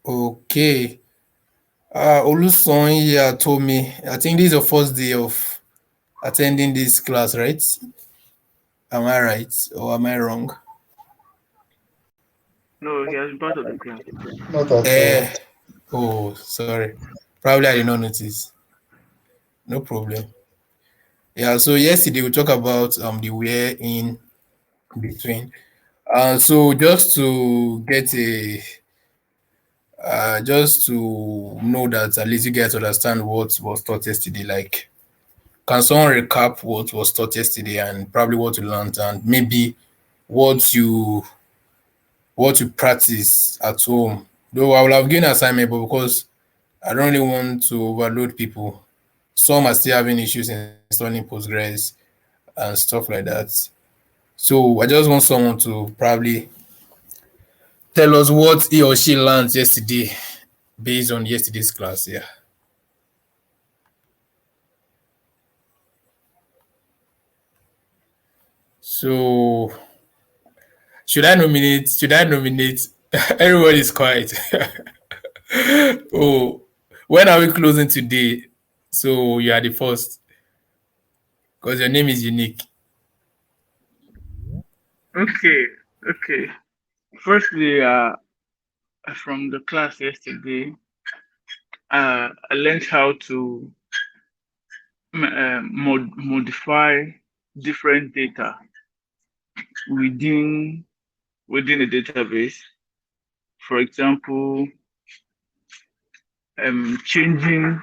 Okay. Olusonya told me, I think this is your first day of attending this class, right? Am I right or am I wrong? No, he has been part of the class. Not at all. Oh, sorry. Probably I did not notice. No problem. Yeah, so yesterday we talked about the where in between. So just to get just to know that at least you guys understand what was taught yesterday. Like, can someone recap what was taught yesterday and probably what you learned and maybe what you practice at home? Though I will have given assignment, but because I don't really want to overload people, some are still having issues installing Postgres and stuff like that. So I just want someone to probably tell us what he or she learned yesterday based on yesterday's class. Yeah. So should I nominate? Everybody is quiet. Oh, when are we closing today? So you are the first because your name is unique. Okay. Firstly, from the class yesterday, I learned how to modify different data within a database. For example, changing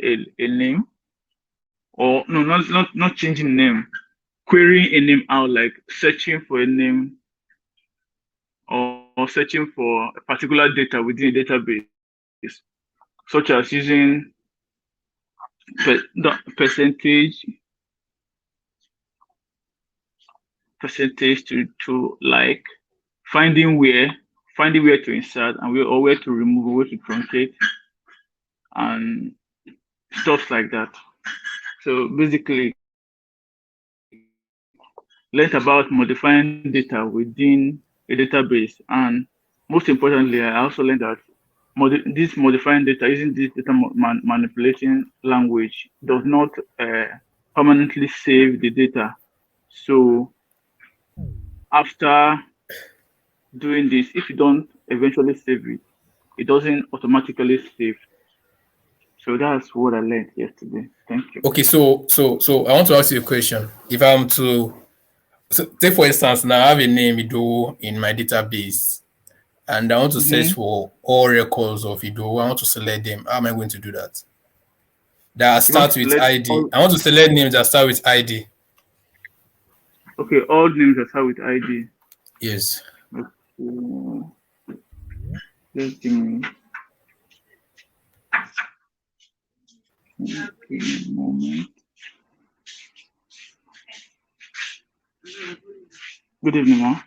a name, or no, not changing name, querying a name out, like searching for a name or searching for a particular data within a database, such as using the percentage to like finding where to insert and where to remove, or where to truncate, and stuff like that. So basically, learned about modifying data within a database, and most importantly, I also learned that this modifying data using this data manipulation language does not permanently save the data. So after doing this, if you don't eventually save it, it doesn't automatically save. So that's what I learned yesterday. Thank you. Okay, so I want to ask you a question. If I'm to take for instance, now I have a name Ido in my database, and I want to search for all records of Ido. I want to select them. How am I going to do that? That starts with ID. I want to select names that start with ID. Okay, all names that start with ID. Yes. Okay. Just give me a moment. Good evening, ma.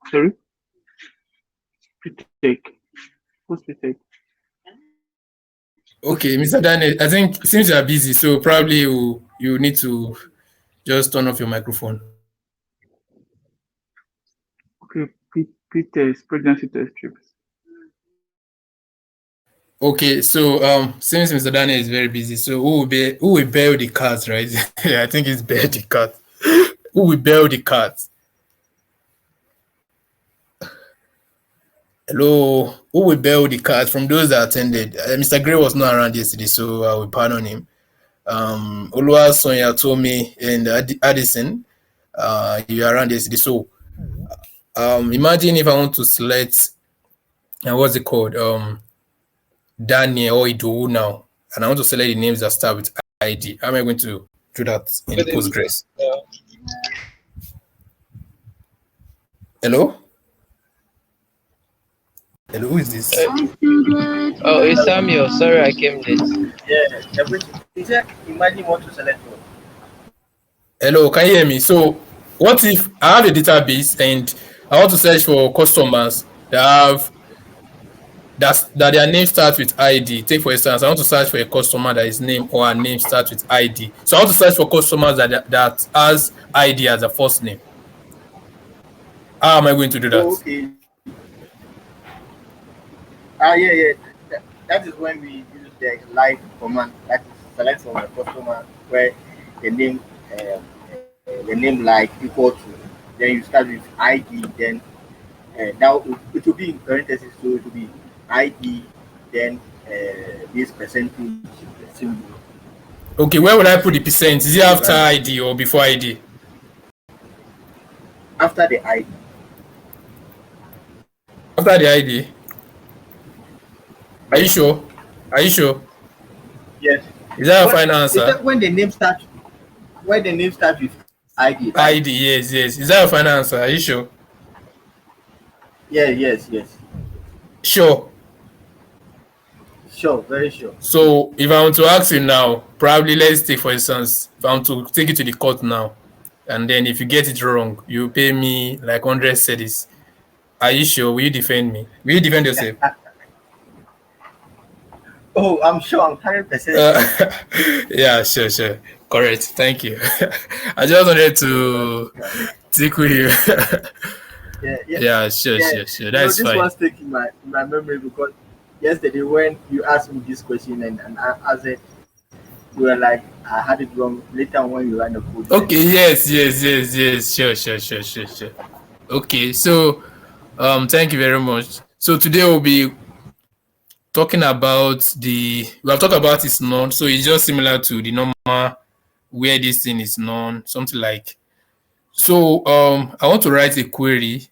Sorry? Pitek. What's Pitek? Okay, Mr. Daniel, I think since you are busy, so probably you need to just turn off your microphone. Okay, P-test, pregnancy test strips. Okay, so since Mr. Daniel is very busy, so who will bail the cat, right? I think it's bail the cat. Who will bail the cat? Hello, who will bail the cat from those that attended? Mr. Gray was not around yesterday, so I will pardon him. Olua, Sonia, Tommy, and Addison, you are around yesterday. So imagine if I want to select, what's it called? Daniel or Idowu now, and I want to select the names that start with ID. How am I going to do that in Postgres? Hello? Hello, who is this? Oh, it's Samuel. Sorry, I came late. Yeah, imagine you want to select one. Hello, can you hear me? So, what if I have a database and I want to search for customers that their name starts with ID? Take for instance, I want to search for a customer that his name or her name starts with ID. So I want to search for customers that has ID as a first name. How am I going to do Oh, that? okay. Yeah. That is when we use the live command, that is select from a customer where the name, the name like equal to, then you start with ID, then now it will be in parentheses, so it will be ID, then this percentage symbol. Okay, where will I put the percent? Is it You after run it ID or before ID? after the ID. After the ID. Are you Yes, sure? Are you sure? yes. Is that a But final is answer? that when the name starts with ID, right? ID, yes. Is that a final answer? Are you sure? Yeah, yes. Sure. Sure, very sure. So if I want to ask you now, probably let's take for instance, if I want to take it to the court now, and then if you get it wrong, you pay me like 100 cedis. Are you sure? Will you defend me? Will you defend yourself? Oh, I'm sure. I'm 100% Uh, sure. yeah, sure. Correct. Thank you. I just wanted You're welcome. to tickle you. Yeah, yeah, Yeah, yeah. sure. You know, That's this fine. one's taking my memory because yesterday when you asked me this question and I answered, you were like, I had it wrong. Later on when you ran the code, you said, Okay, yes. Sure. Okay, so thank you very much. So today we'll be talking about we have talked about its none, so it's just similar to the normal where this thing is known, something like. So I want to write a query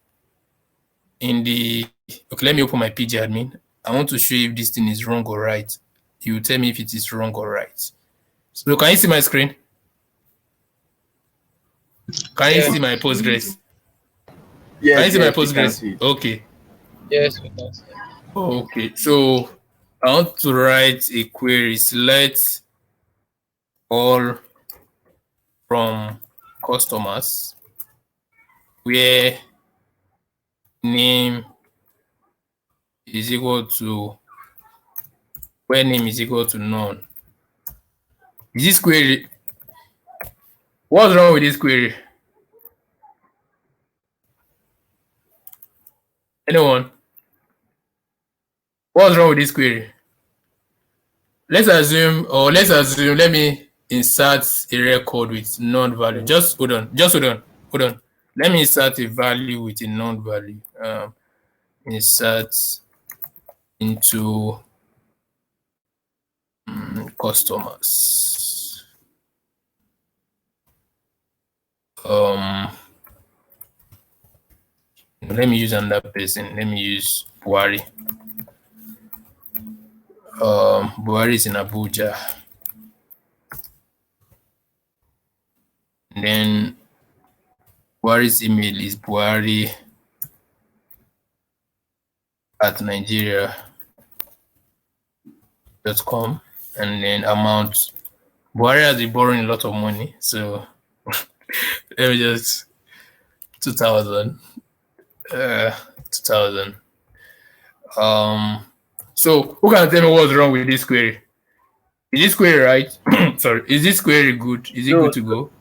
in the okay, let me open my PG admin. I want to show you if this thing is wrong or right. You tell me if it is wrong or right. So can you see my screen? Can you Yes, see my Postgres? Can you see my yes, we can Postgres? see it. Okay. yes, we can see. Okay. So I want to write a query. Select all from customers where name is equal to none. Is this query? What's wrong with this query? Anyone? What's wrong with this query? Let me insert a record with non-value. Just hold on. Hold on. Let me insert a value with a non-value. Insert into customers. Let me use another person. Let me use Buhari. Buhari is in Abuja. And then Buhari's email is buhari at nigeria.com. And then amount. Buhari has been borrowing a lot of money. So let me just 2000. 2000. So who can tell me what's wrong with this query? Is this query right? Sorry, is this query good? Is it good No, to go?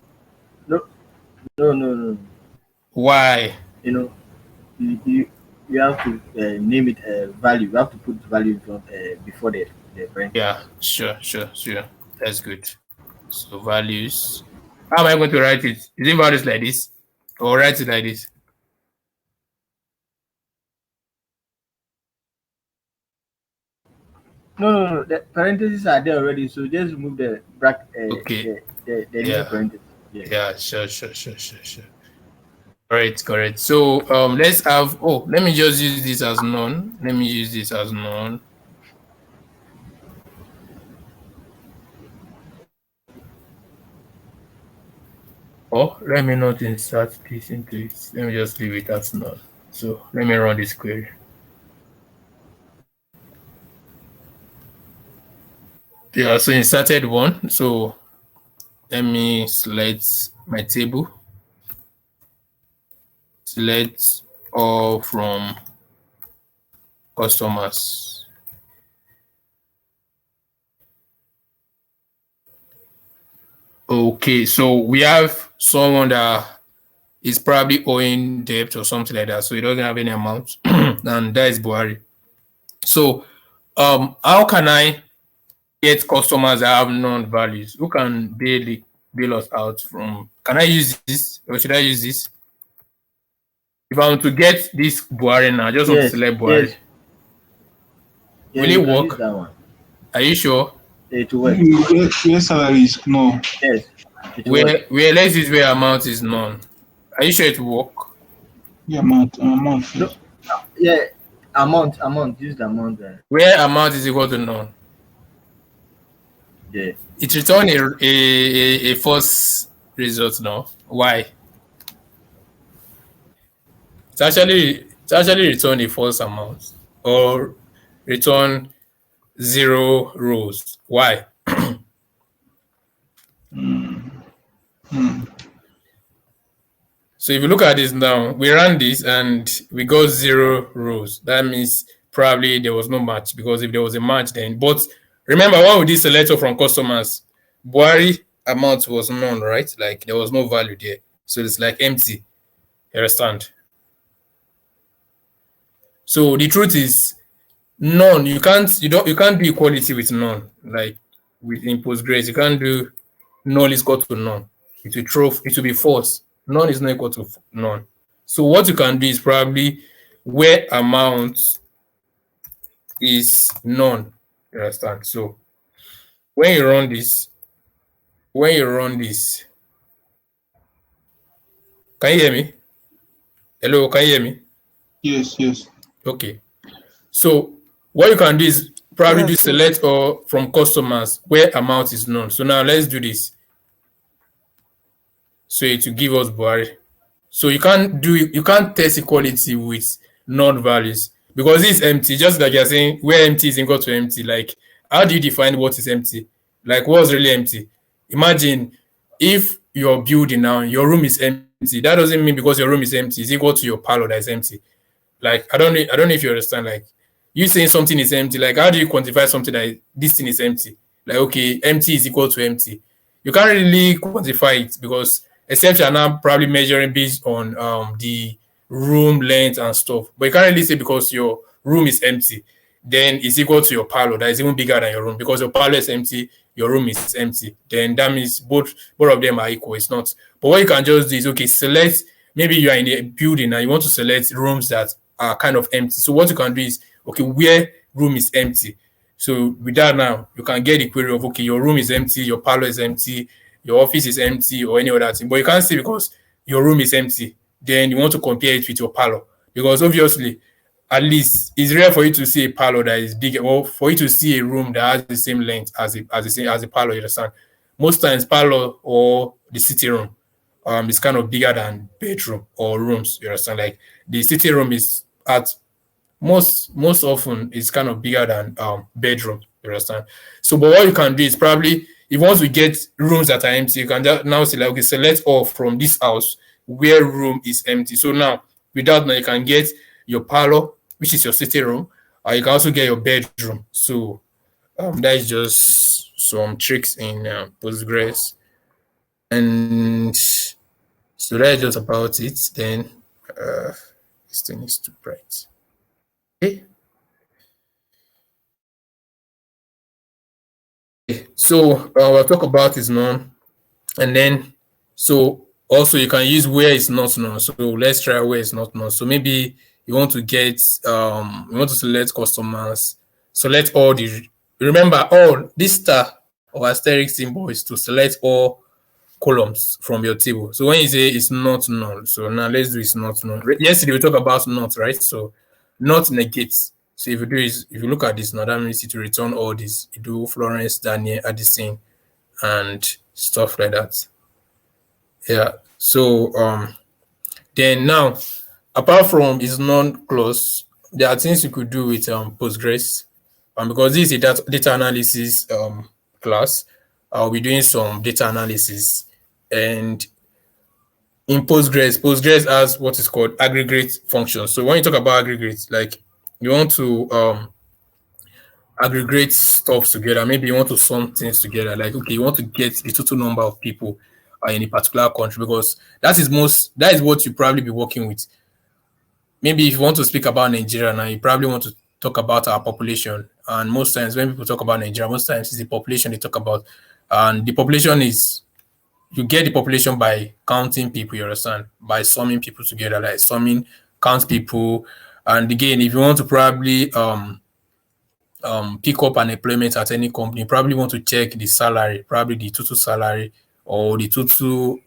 no, no. Why? You know, you have to name it value. You have to put value before the parentheses. Yeah, sure. That's good. So values. How am I going to write it? Is it values like this? Or write it like this? No. The parentheses are there already, so just remove the bracket, Okay. the new Yeah. parentheses. Yeah. Yeah, sure. Correct. So let's have let me just use this as none. Let me use this as none. Or let me not insert this into it. Let me just leave it as none. So let me run this query. Yeah, so inserted one. So let me select my table. Select all from customers. Okay, so we have someone that is probably owing debt or something like that, so he doesn't have any amount, and that is Buhari. So, how can I get customers that have non-values? Who can bail us out from? Can I use this or should I use this? If I want to get this Buhari now, I just want to select Buhari. Yes. Will it work? That one. Are you sure? It will work. Where salary is no. Yes. Where let's use where amount is none. Are you sure it will work? Yeah, amount. No. Yeah, amount. Use the amount there. Where amount is equal to none. Yeah. It returns a false result now. Why? It's actually return a false amount or return 0 rows. Why? So if you look at this now, we ran this and we got 0 rows. That means probably there was no match, because if there was a match then. But remember, when we did selector from customers, Buhari amount was none, right? Like there was no value there. So it's like empty. You understand? So the truth is none. You can't do equality with none. Like in Postgres, you can't do null is equal to none. It will be false. None is not equal to none. So what you can do is probably where amount is none. You understand? So when you run this, can you hear me? Hello, can you hear me? Yes. Okay. So what you can do is probably do select or from customers where amount is none. So now let's do this. So it will give us Buhari. So you can't test equality with non-values because this is empty. Just like you're saying, where empty is equal to empty. Like, how do you define what is empty? Like, what's really empty? Imagine if you're building now, your room is empty. That doesn't mean because your room is empty is equal to your parlor that is empty. Like, I don't know if you understand. Like, you saying something is empty. Like, how do you quantify something that this thing is empty? Like, okay, empty is equal to empty. You can't really quantify it because except you're now probably measuring based on the room length and stuff. But you can't really say because your room is empty, then it's equal to your parlor that is even bigger than your room. Because your parlor is empty, your room is empty. Then that means both of them are equal. It's not. But what you can just do is, okay, select, maybe you are in a building and you want to select rooms that are kind of empty. So what you can do is, okay, where room is empty. So with that now, you can get the query of, okay, your room is empty, your parlor is empty, your office is empty or any other thing. But you can't say because your room is empty, then you want to compare it with your parlor. Because obviously, at least it's rare for you to see a parlor that is bigger, or for you to see a room that has the same length as a parlor, you understand? Most times parlor or the sitting room is kind of bigger than bedroom or rooms, you understand? Like the sitting room is at most often is kind of bigger than bedroom, you understand? So but what you can do is probably if you want to get rooms that are empty, you can just now say like, okay, select all from this house where room is empty. So now with that now you can get your parlor, which is your sitting room, or you can also get your bedroom. So that is just some tricks in Postgres, and so that's just about it. Then this thing is too bright. Okay. So we'll talk about is none, and then so also you can use where it's not none. So let's try where it's not none. So maybe you want to get you want to select customers, select all the, remember all this star or asterisk symbol is to select all columns from your table. So when you say it's not none, so now let's do it's not none. Yesterday we talked about not, right? So not negates. So if you do is, if you look at this now, that means it will return all this. You do Florence, Daniel, Addison, and stuff like that. Yeah. So then now, apart from is non-clause, there are things you could do with Postgres. Because this is a data analysis class, I'll be doing some data analysis. And in Postgres has what is called aggregate functions. So when you talk about aggregates, like you want to aggregate stuff together. Maybe you want to sum things together. Like, okay, you want to get the total number of people in a particular country, because that is what you probably be working with. Maybe if you want to speak about Nigeria now, you probably want to talk about our population. And most times when people talk about Nigeria, most times it's the population they talk about. And the population is, you get the population by counting people, you understand? By summing people together, like summing, count people. And again, if you want to probably pick up an employment at any company, you probably want to check the salary, probably the total salary or the total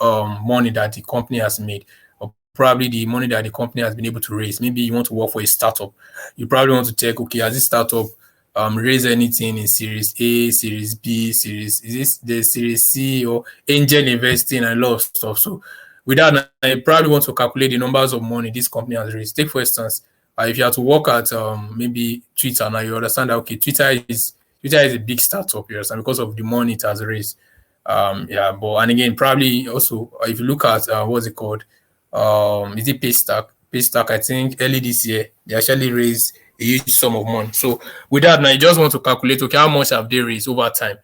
money that the company has made, or probably the money that the company has been able to raise. Maybe you want to work for a startup. You probably want to check, okay, has this startup raise anything in Series A, Series B, is this the Series C, or angel investing and a lot of stuff. So with that, I probably want to calculate the numbers of money this company has raised. Take, for instance, if you have to work at maybe Twitter now, you understand that, okay, Twitter is a big startup, you understand, because of the money it has raised. Yeah, but and again, probably also if you look at what's it called? Is it Paystack? Paystack, I think early this year they actually raised a huge sum of money. So with that, now you just want to calculate, okay, how much have they raised over time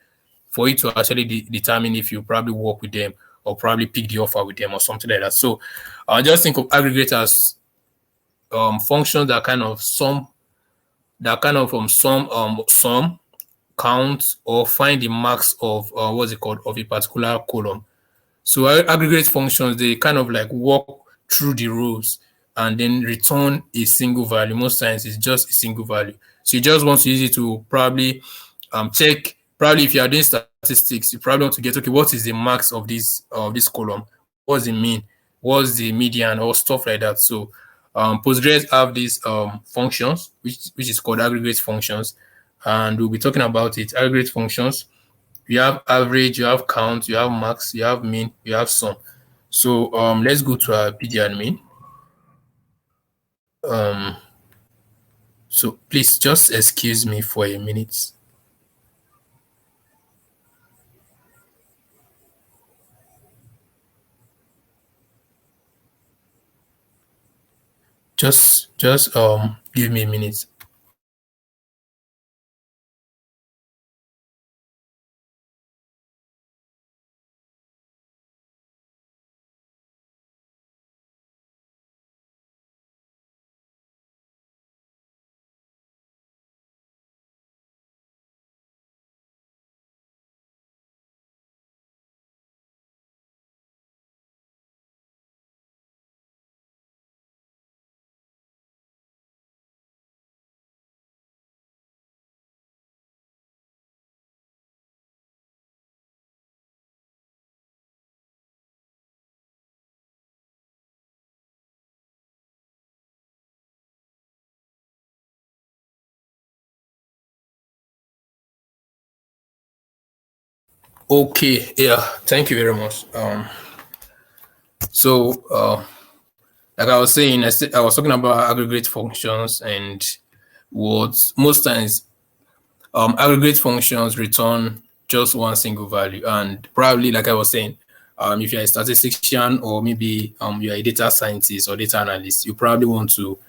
for you to actually determine if you probably work with them or probably pick the offer with them or something like that. So I just think of aggregate as functions that kind of sum, count, or find the max of what's it called, of a particular column. So aggregate functions, they kind of like walk through the rows and then return a single value. Most times it's just a single value. So you just want to use it to probably check, probably if you are doing statistics, you probably want to get, okay, what is the max of this column? What's the mean? What's the median, or stuff like that. So Postgres have these functions, which is called aggregate functions, and we'll be talking about it. Aggregate functions, you have average, you have count, you have max, you have mean, you have sum. So let's go to our pdadmin. So please just excuse me for a minute. Just give me a minute. Okay, yeah, thank you very much. Like I was saying, I was talking about aggregate functions, and what most times aggregate functions return just one single value. And probably, like I was saying, if you're a statistician, or maybe you're a data scientist or data analyst, you probably want to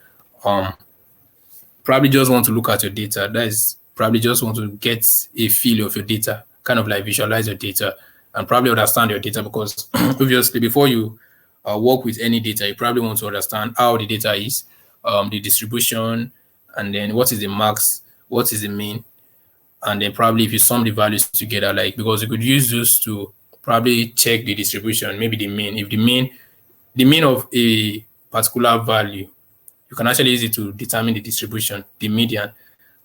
just want to look at your data. That is, probably just want to get a feel of your data, kind of like visualize your data and probably understand your data, because obviously before you work with any data, you probably want to understand how the data is, the distribution, and then what is the max, what is the mean, and then probably if you sum the values together, like, because you could use those to probably check the distribution, maybe the mean. If the mean of a particular value, you can actually use it to determine the distribution, the median,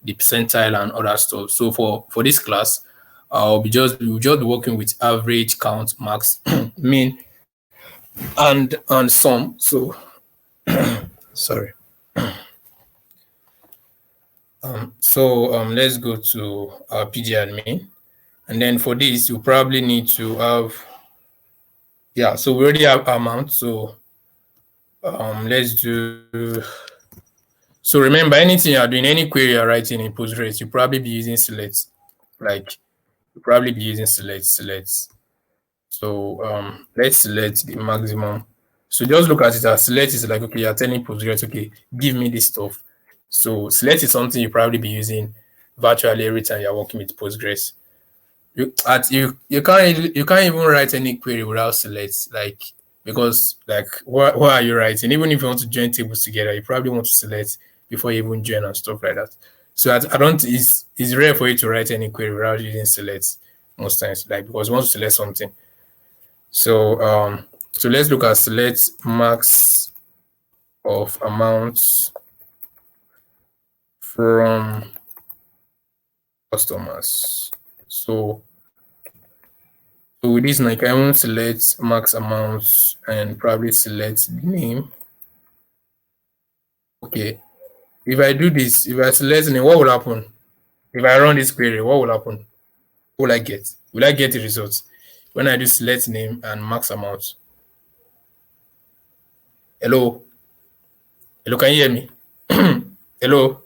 the percentile, and other stuff. So for this class, we'll just be working with average, count, max, mean, and sum. So sorry. Let's go to our pdadmin, and then for this you probably need to have, yeah, so we already have amount. So let's do, so remember, anything you're doing, any query you're writing in Postgres, you probably be using select, like you probably be using select. So let's select the maximum. So just look at it as select is like, okay, you're telling Postgres, okay, give me this stuff. So select is something you probably be using virtually every time you're working with Postgres. you can't even write any query without select, like, because like what are you writing? Even if you want to join tables together, you probably want to select before you even join and stuff like that. So I don't it's rare for you to write any query without using select most times, like, because you want to select something. So so let's look at select max of amounts from customers. So with this, now you can even select max amounts and probably select the name. Okay, if I do this, if I select the name, what will happen? If I run this query, what will happen? What will I get? Will I get the results when I do select name and max amount? Hello? Hello, can you hear me? Hello?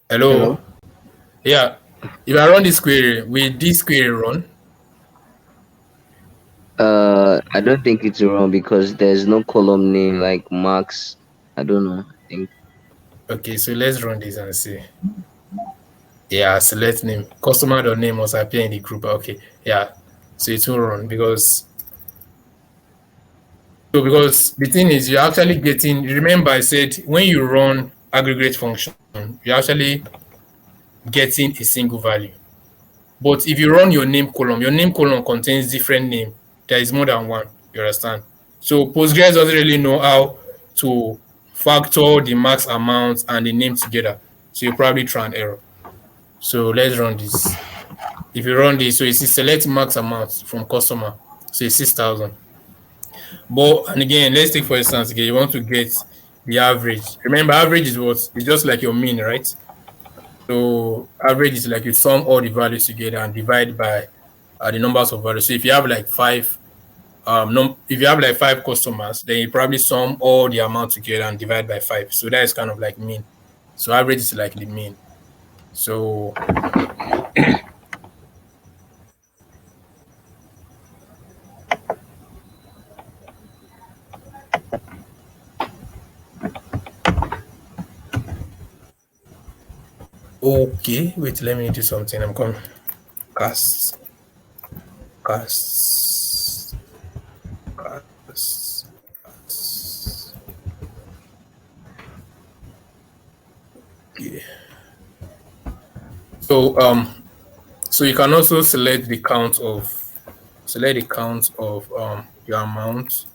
Hello? Hello. Yeah. If I run this query, will this query run? I don't think it's wrong because there's no column name like Max. I don't know. I think. Okay, so let's run this and see. Yeah, select name. Customer.name must appear in the group. Okay, yeah. So it will run because the thing is, you're actually getting, remember I said when you run aggregate function, you're actually getting a single value. But if you run your name column contains different name. There is more than one. You understand? So Postgres doesn't really know how to factor the max amount and the name together. So you probably try an error. So let's run this. If you run this, so you see select max amount from customer. So it's 6,000. But and again, let's take for instance, again, you want to get the average. Remember, average is what? It's just like your mean, right? So average is like you sum all the values together and divide by the numbers of values. So if you have like five customers, then you probably sum all the amount together and divide by 5. So that is kind of like mean. So average is like the mean. So okay, wait, let me do something. I'm coming. Cast. Okay. So you can also select the count of your amount.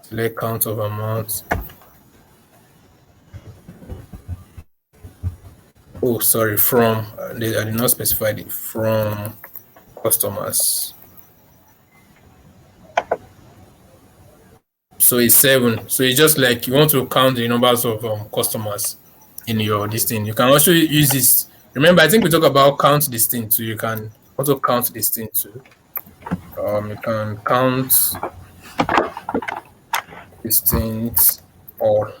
Select count of amount. Oh, sorry, from I did not specify it from customers. So it's 7. So it's just like you want to count the numbers of customers in your this thing. You can also use this. Remember, I think we talk about count this thing too. You can also count this thing too. You can count distinct all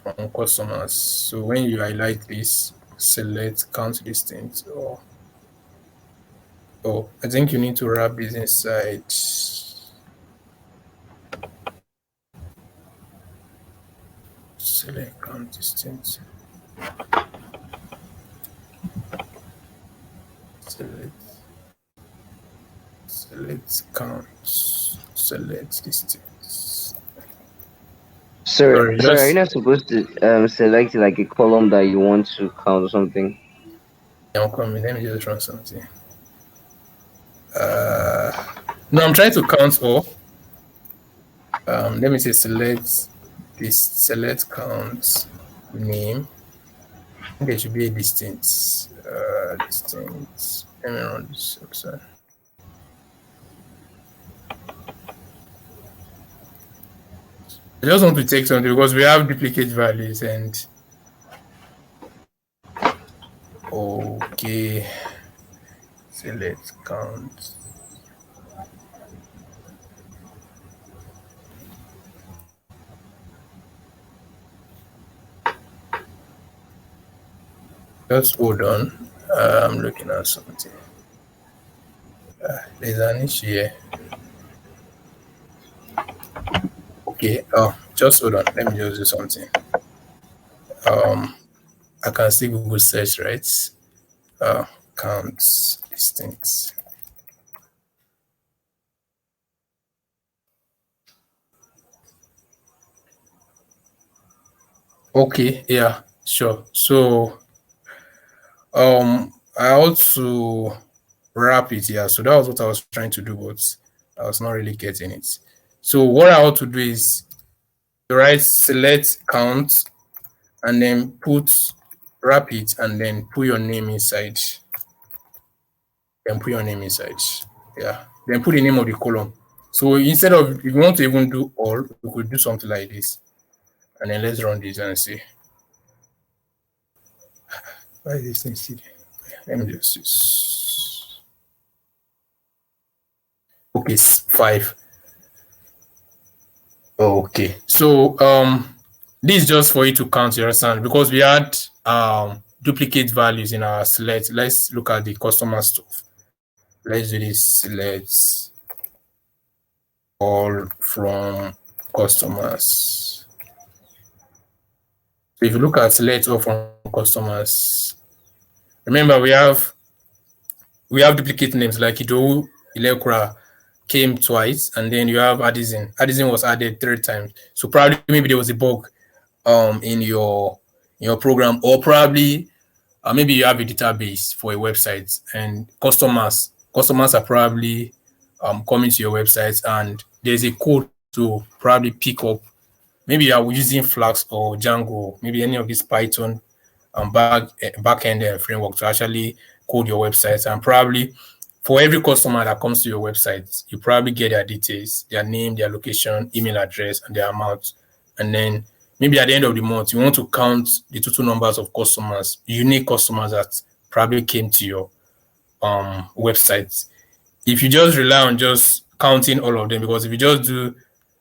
from customers. So when you highlight this, select count distinct or oh, I think you need to wrap this inside. Select count distinct. Select count. Select distance. Sorry, are you not supposed to select like a column that you want to count or something? Let me just run something. No, I'm trying to count all. Let me say select count name. I think there should be a distance. Distance. Let me run this. Sorry. I just want to take something because we have duplicate values and okay. Select count. Just hold on. I'm looking at something. There's an issue here. Okay. Just hold on. Let me just do something. I can see Google search, right? counts distinct. Okay, yeah, sure. So I also wrap it here. So that was what I was trying to do, but I was not really getting it. So what I ought to do is to write select count and then wrap it and then put your name inside. Then put your name inside. Yeah. Then put the name of the column. So instead of, if you want to even do all, we could do something like this. And then let's run this and see. Why is this thing still? Let me just use. Okay, 5. Okay. So this is just for you to count, you understand? Because we had duplicate values in our select. Let's look at the customer stuff. Let's do this select all from customers. So if you look at select all from customers, remember we have duplicate names like Ido, Ilekura came twice, and then you have Addison. Addison was added 3 times. So probably maybe there was a bug in your program, or probably maybe you have a database for a website and customers are probably coming to your website and there's a code to probably pick up. Maybe you are using Flask or Django, maybe any of these Python backend framework to actually code your website. And probably for every customer that comes to your website, you probably get their details, their name, their location, email address, and their amount. And then maybe at the end of the month, you want to count the total numbers of customers, unique customers that probably came to your website. If you just rely on just counting all of them, because if you just do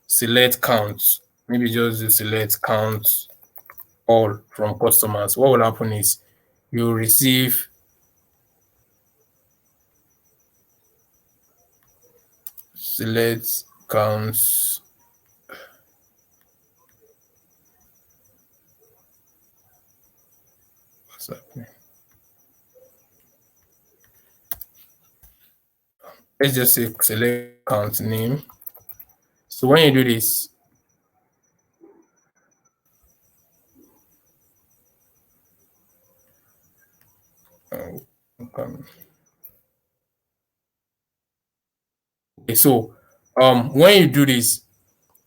select counts, maybe just do select counts all from customers, what will happen is you receive select counts what's happening? Let's just say select count name. So when you do this, okay, so when you do this,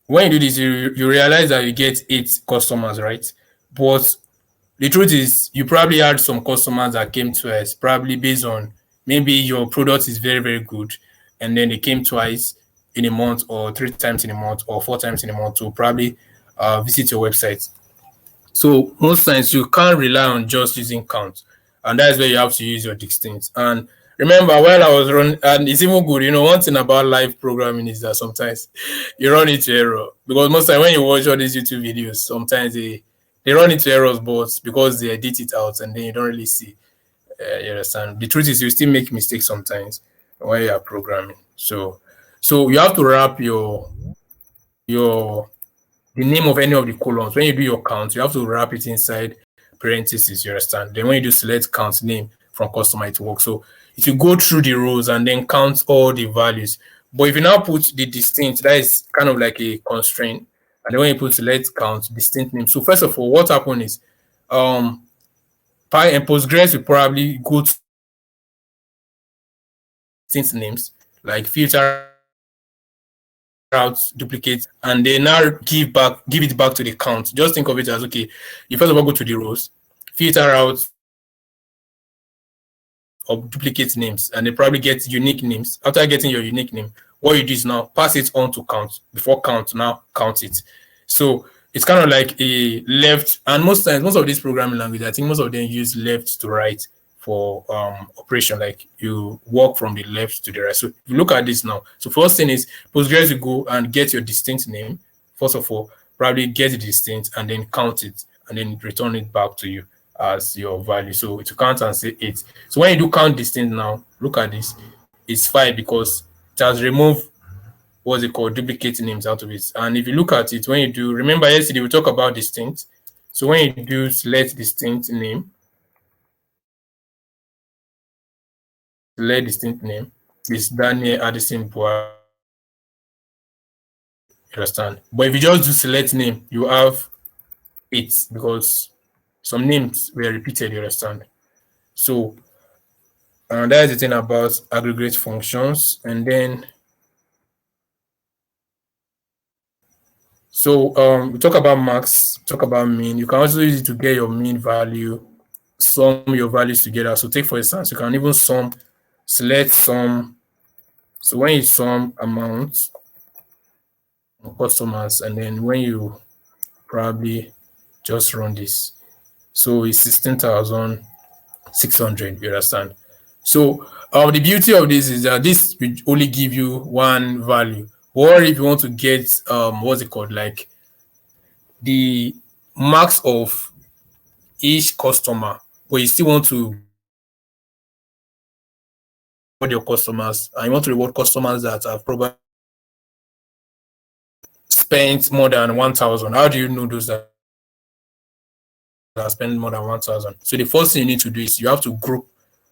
you realize that you get 8 customers, right? But the truth is, you probably had some customers that came twice, probably based on maybe your product is very, very good, and then they came twice in a month, or 3 times in a month, or 4 times in a month to probably visit your website. So most times you can't rely on just using count, and that's where you have to use your distinct. And remember, while I was running, and it's even good, one thing about live programming is that sometimes you run into error, because most time when you watch all these YouTube videos, sometimes they run into errors, but because they edit it out and then you don't really see. You understand? The truth is, you still make mistakes sometimes when you are programming. So you have to wrap the name of any of the columns. When you do your count, you have to wrap it inside parentheses, you understand? Then when you do select count name from customer, it works. So it will go through the rows and then count all the values. But if you now put the distinct, that is kind of like a constraint. And then when you put select count distinct name. So first of all, what happened is Postgres will probably go to distinct names, like filter out duplicate, and they now give it back to the count. Just think of it as, okay, you first of all go to the rows, filter out of duplicate names, and they probably get unique names. After getting your unique name, what you do is now pass it on to count. Before count, now count it. So it's kind of like a left, and most times, most of these programming languages, I think most of them use left to right for operation, like you walk from the left to the right. So if you look at this now, so first thing is Postgres, you go and get your distinct name. First of all, probably get the distinct and then count it and then return it back to you as your value. So it will count and say 8. So when you do count distinct now, look at this, it's 5 because it has removed what's it called, duplicate names out of it. And if you look at it, when you do, remember yesterday we talked about distinct. So when you do select distinct name, select distinct name, is Daniel Addison Buhari. You understand? But if you just do select name, you have 8 because some names were repeated, you understand? So that is the thing about aggregate functions. And then we talk about max, talk about mean. You can also use it to get your mean value, sum your values together. So take for instance, you can even select sum. So when you sum amounts of customers, and then when you probably just run this, so it's 16,600. You understand? So the beauty of this is that this will only give you one value. Or if you want to get what's it called, like the max of each customer, but you still want to reward your customers, and you want to reward customers that have probably spent more than 1,000. How do you know those that spend more than 1,000? So the first thing you need to do is you have to group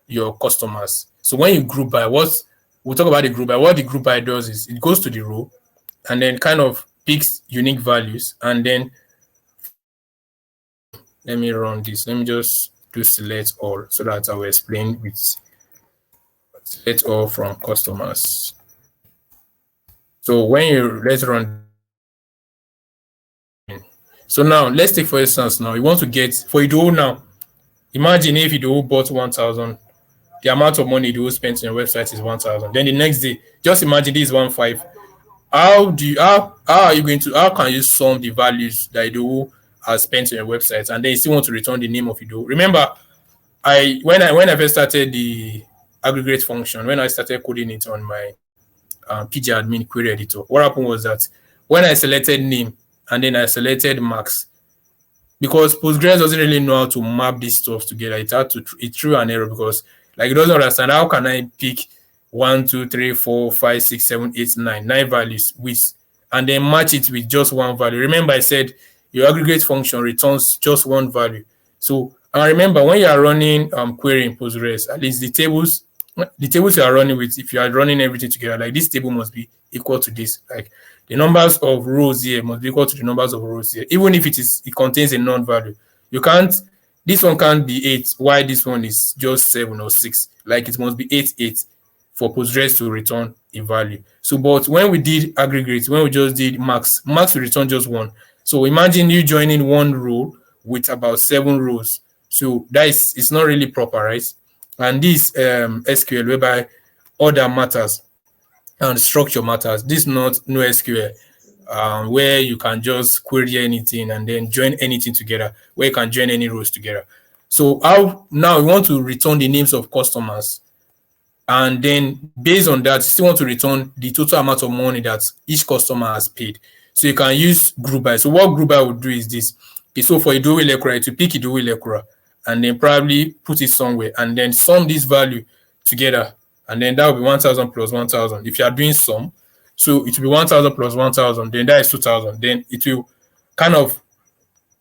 your customers. So when you group by, we'll talk about the group by. What the group by does is it goes to the row and then kind of picks unique values, and then let me run this. Let me just do select all so that I will explain with select all from customers. So let's run. So now let's take for instance, now you want to get for Ido now. Imagine if Ido bought 1,000, the amount of money Ido spent on your website is 1,000. Then the next day, just imagine this is 1,500. How can you sum the values that Ido has spent on your website, and then you still want to return the name of Ido? Remember, when I first started the aggregate function, when I started coding it on my pgadmin query editor, what happened was that when I selected name and then I selected max, because Postgres doesn't really know how to map this stuff together, it threw an error because like it doesn't understand how can I pick 1, 2, 3, 4, 5, 6, 7, 8, 9 values and then match it with just one value. Remember, I said your aggregate function returns just one value. So remember, when you are running query in Postgres, at least the tables you are running with, if you are running everything together, like this table must be equal to this. Like the numbers of rows here must be equal to the numbers of rows here, even if it contains a non-value. This one can't be 8, while this one is just 7 or 6. Like it must be 8, 8 for Postgres to return a value. So, but when we did aggregate, when we just did max will return just 1. So imagine you joining one row with about 7 rows. So it's not really proper, right? And this SQL, whereby order matters and structure matters. This is not no SQL, where you can just query anything and then join anything together, where you can join any rows together. So now we want to return the names of customers, and then based on that, you still want to return the total amount of money that each customer has paid. So you can use GroupBy. So what GroupBy would do is this. Okay, so for Idowu Lekura, to pick Idowu Lekura and then probably put it somewhere and then sum this value together. And then that will be 1,000 plus 1,000. If you are doing sum, so it will be 1,000 plus 1,000, then that is 2,000. Then it will kind of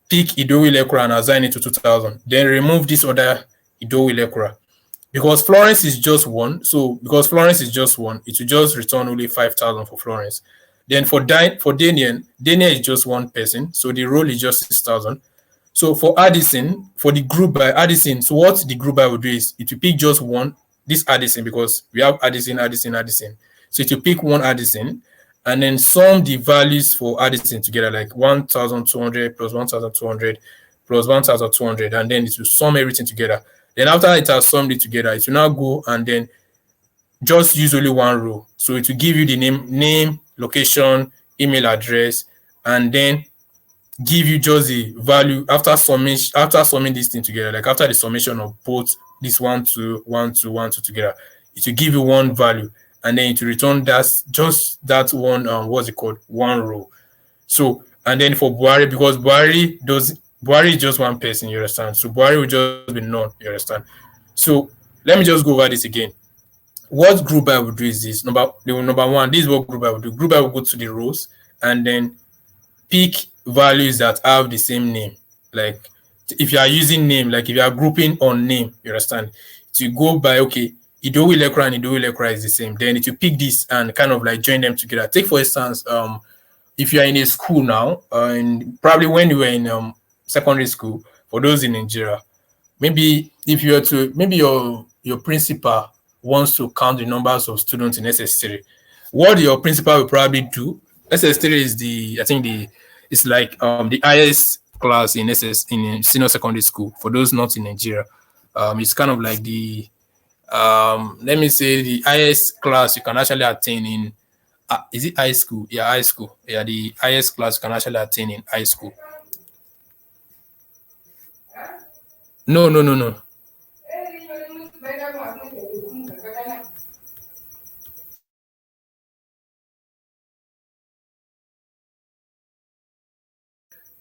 pick Idowu Lekura and assign it to 2,000. Then remove this other Idowu Lekura. Because Florence is just 1, it will just return only 5,000 for Florence. Then for Daniel is just one person, so the role is just 6,000. So for Addison, for the group by Addison, so what the group by will do is it will pick just one, this Addison, because we have Addison. So it will pick one Addison and then sum the values for Addison together, like 1,200 plus 1,200 plus 1,200, and then it will sum everything together. Then after it has summed it together, it will now go and then just use only one row. So it will give you the name, location, email address, and then give you just the value after summing this thing together, like after the summation of both this 1, 2, 1, 2, 1, 2 together, it will give you one value, and then it will return that one, one row. So, and then for Buhari, because Buhari is just one person, you understand? So Buhari will just be none, you understand? So let me just go over this again. What GroupBy will do is this. Number one, this is what GroupBy will do. GroupBy will go to the rows and then pick values that have the same name. Like if you are using name, like if you are grouping on name, you understand? To go by, okay, Idowu Lekura and Idowu Lekura is the same. Then if you pick this and kind of like join them together. Take for instance, if you are in a school now, and probably when you were in secondary school, for those in Nigeria, maybe if you were to, maybe your principal wants to count the numbers of students in SS3. What your principal will probably do, SS3 is it's like the highest class in in senior secondary school for those not in Nigeria. It's kind of like the let me say the highest class you can actually attain in is it high school? Yeah, high school. Yeah, the highest class you can actually attain in high school. No, no, no, no.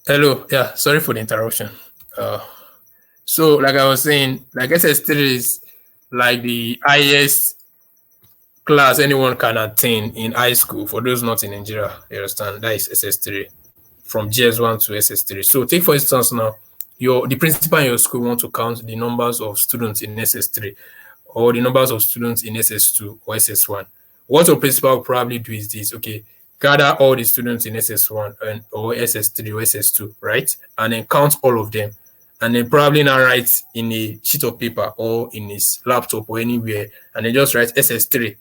Hello. Yeah, sorry for the interruption. So like I was saying, like SS3 is like the highest class anyone can attain in high school for those not in Nigeria. You understand? That is SS3 from GS1 to SS3. So take for instance now, the principal in your school want to count the numbers of students in SS3 or the numbers of students in SS2 or SS1. What your principal will probably do is this, okay, gather all the students in SS1 or SS3 or SS2, right? And then count all of them. And then probably now write in a sheet of paper or in his laptop or anywhere, and then just write SS3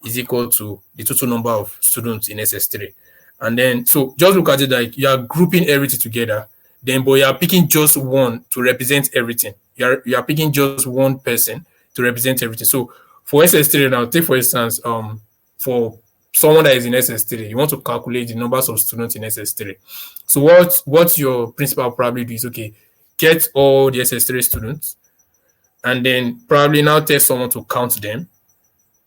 is equal to the total number of students in SS3. And then, so just look at it like you are grouping everything together, then but you are picking just one to represent everything. You are picking just one person to represent everything. So for SS3 now, take for instance, for someone that is in SS3, you want to calculate the numbers of students in SS3. So what your principal probably do is, okay, get all the SS3 students, and then probably now tell someone to count them.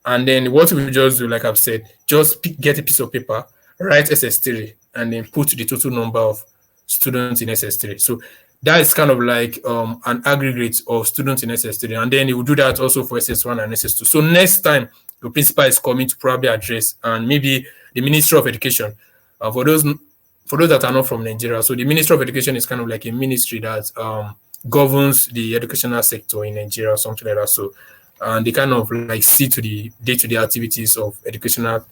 And then what we just do, like I've said, just get a piece of paper, write SS3, and then put the total number of students in SS3. So that is kind of like an aggregate of students in SS3. And then it will do that also for SS1 and SS2. So next time the principal is coming to probably address, and maybe the Ministry of Education, for those that are not from Nigeria. So the Ministry of Education is kind of like a ministry that governs the educational sector in Nigeria or something like that. So and they kind of like see to the day-to-day activities of the educational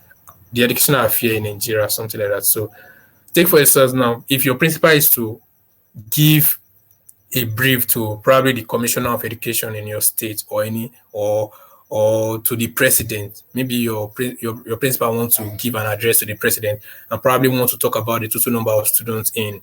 affair in Nigeria, something like that. So take for instance now, if your principal is to give a brief to probably the Commissioner of Education in your state or or to the president, maybe your principal wants to give an address to the president and probably want to talk about the total number of students in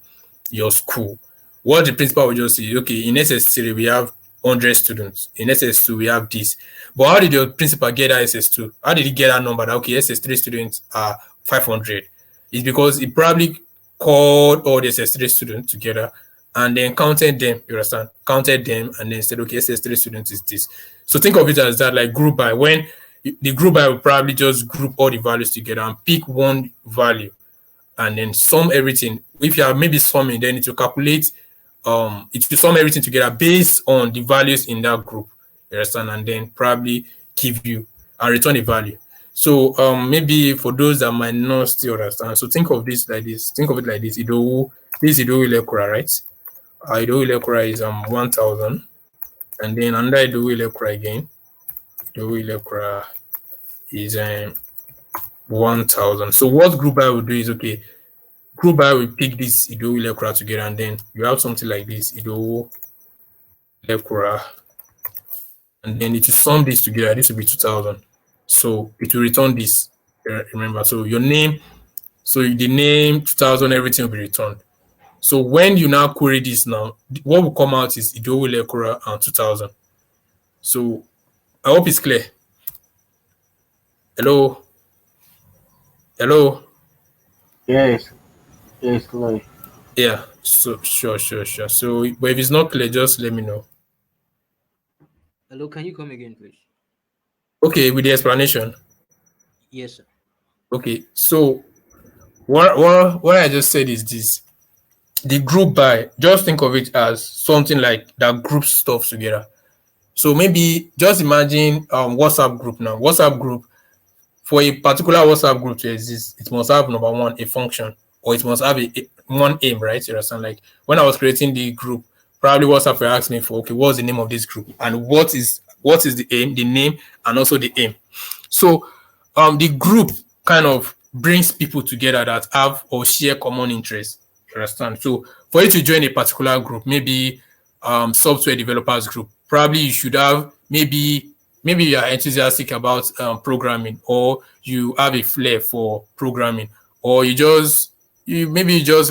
your school. What the principal will just say, okay, in SS3 we have 100 students. In SS2 we have this. But how did your principal get that SS2? How did he get that number that, okay, SS3 students are 500? It's because he probably called all the SS3 students together and then counted them, you understand? Counted them and then said, okay, SS3 students is this. So think of it as that, like GroupBy. When the GroupBy will probably just group all the values together and pick one value and then sum everything. If you are maybe summing, then it will calculate, it will sum everything together based on the values in that group, you understand? And then probably give you and return the value. So maybe for those that might not still understand, so think of this like this. Think of it like this. This is Idowu Lekura, right? Idowu Lekura is 1,000, and then under Idowu Lekura again, Idowu Lekura is 1,000. So what GroupBy will do is, okay, GroupBy will pick this Idowu Lekura together, and then you have something like this, Idowu Lekura, and then it will sum this together. This will be 2,000. So it will return this. Remember, so your name, so the name 2,000, everything will be returned. So when you now query this now, what will come out is Idowu Lekura and 2,000. So I hope it's clear. Hello. Yes, clear. Yeah. So sure. So, but if it's not clear, just let me know. Hello, can you come again, please? Okay, with the explanation. Yes, sir. Okay, so what I just said is this: the GroupBy. Just think of it as something like that groups stuff together. So maybe just imagine WhatsApp group now. WhatsApp group, for a particular WhatsApp group to exist, it must have number one a function, or it must have one aim, right? You understand? Like when I was creating the group, probably WhatsApp will ask me for, okay, what's the name of this group and what is what is the aim, the name, and also the aim. So the group kind of brings people together that have or share common interests. You understand? So for you to join a particular group, maybe software developers group, probably you should have maybe you are enthusiastic about programming, or you have a flair for programming, or you just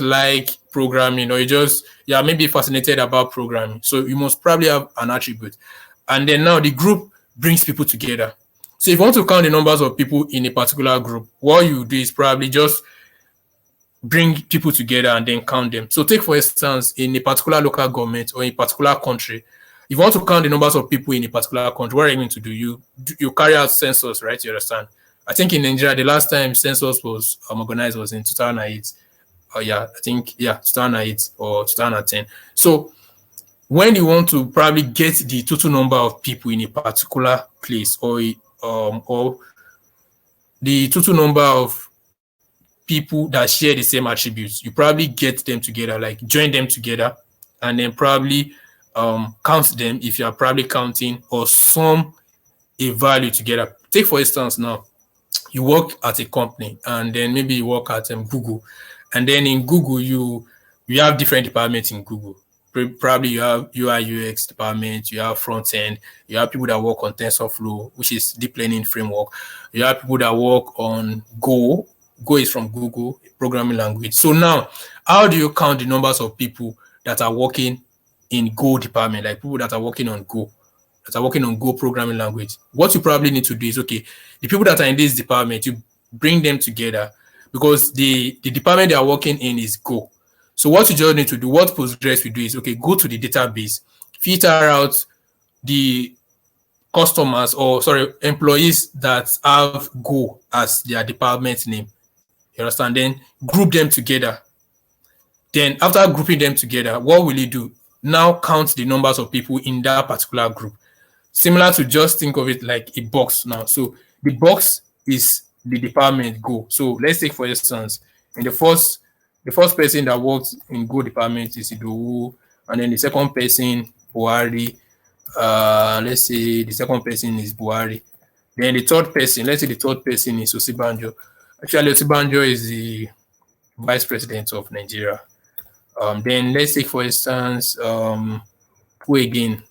like programming, or you are maybe fascinated about programming. So you must probably have an attribute. And then now the group brings people together. So if you want to count the numbers of people in a particular group, what you do is probably just bring people together and then count them. So take, for instance, in a particular local government or in a particular country, if you want to count the numbers of people in a particular country, what are you going to do? You carry out census, right? You understand? I think in Nigeria, the last time census was organized was in 2008. 2008 or 2010. So when you want to probably get the total number of people in a particular place, or the total number of people that share the same attributes, you probably get them together, like join them together, and then probably count them if you are probably counting, or sum a value together. Take, for instance, now you work at a company, and then maybe you work at Google, and then in Google you have different departments in Google. Probably you have UI UX department, you have front end, you have people that work on TensorFlow, which is deep learning framework. You have people that work on Go. Go is from Google, programming language. So now, how do you count the numbers of people that are working in Go department, like people that are working on Go, programming language? What you probably need to do is, okay, the people that are in this department, you bring them together, because the department they are working in is Go. So what you just need to do, what Postgres will do is, okay, go to the database, filter out the customers, or employees that have Go as their department name. You understand? Then group them together. Then after grouping them together, what will you do? Now count the numbers of people in that particular group. Similar to, just think of it like a box now. So the box is the department Go. So let's take, for instance, in the first person that works in Go department is Idowu, and then the second person, Buhari. Let's say the second person is Buhari. Then the third person, let's say the third person is Osibanjo. Actually, Osibanjo is the vice president of Nigeria. Then let's take, for instance, who again?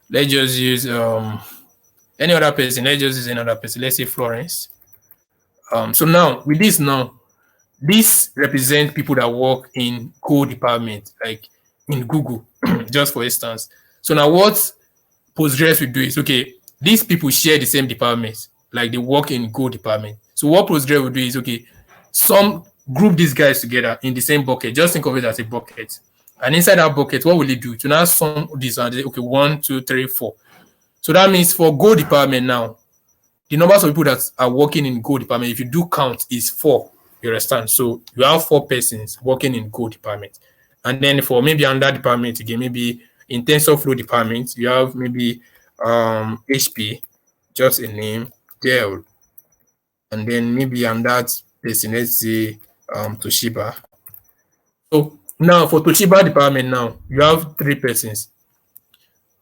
Let's just use any other person. Let's just use another person. Let's say Florence. So now, with this this represents people that work in Go department, like in Google, just for instance. So now what Postgres will do is, okay, these people share the same department, like they work in Go department. So what Postgres will do is, okay, group these guys together in the same bucket. Just think of it as a bucket. And inside that bucket, what will it do? To now sum this, okay, 1, 2, 3, 4. So that means for Go department now, the numbers of people that are working in Go department, if you do count, is 4. You understand? So you have 4 persons working in Go department. And then for maybe another department again, maybe in TensorFlow department, you have maybe HP, just a name, Dell. And then maybe on that person, let's say Toshiba. So now for Toshiba department now, you have 3 persons.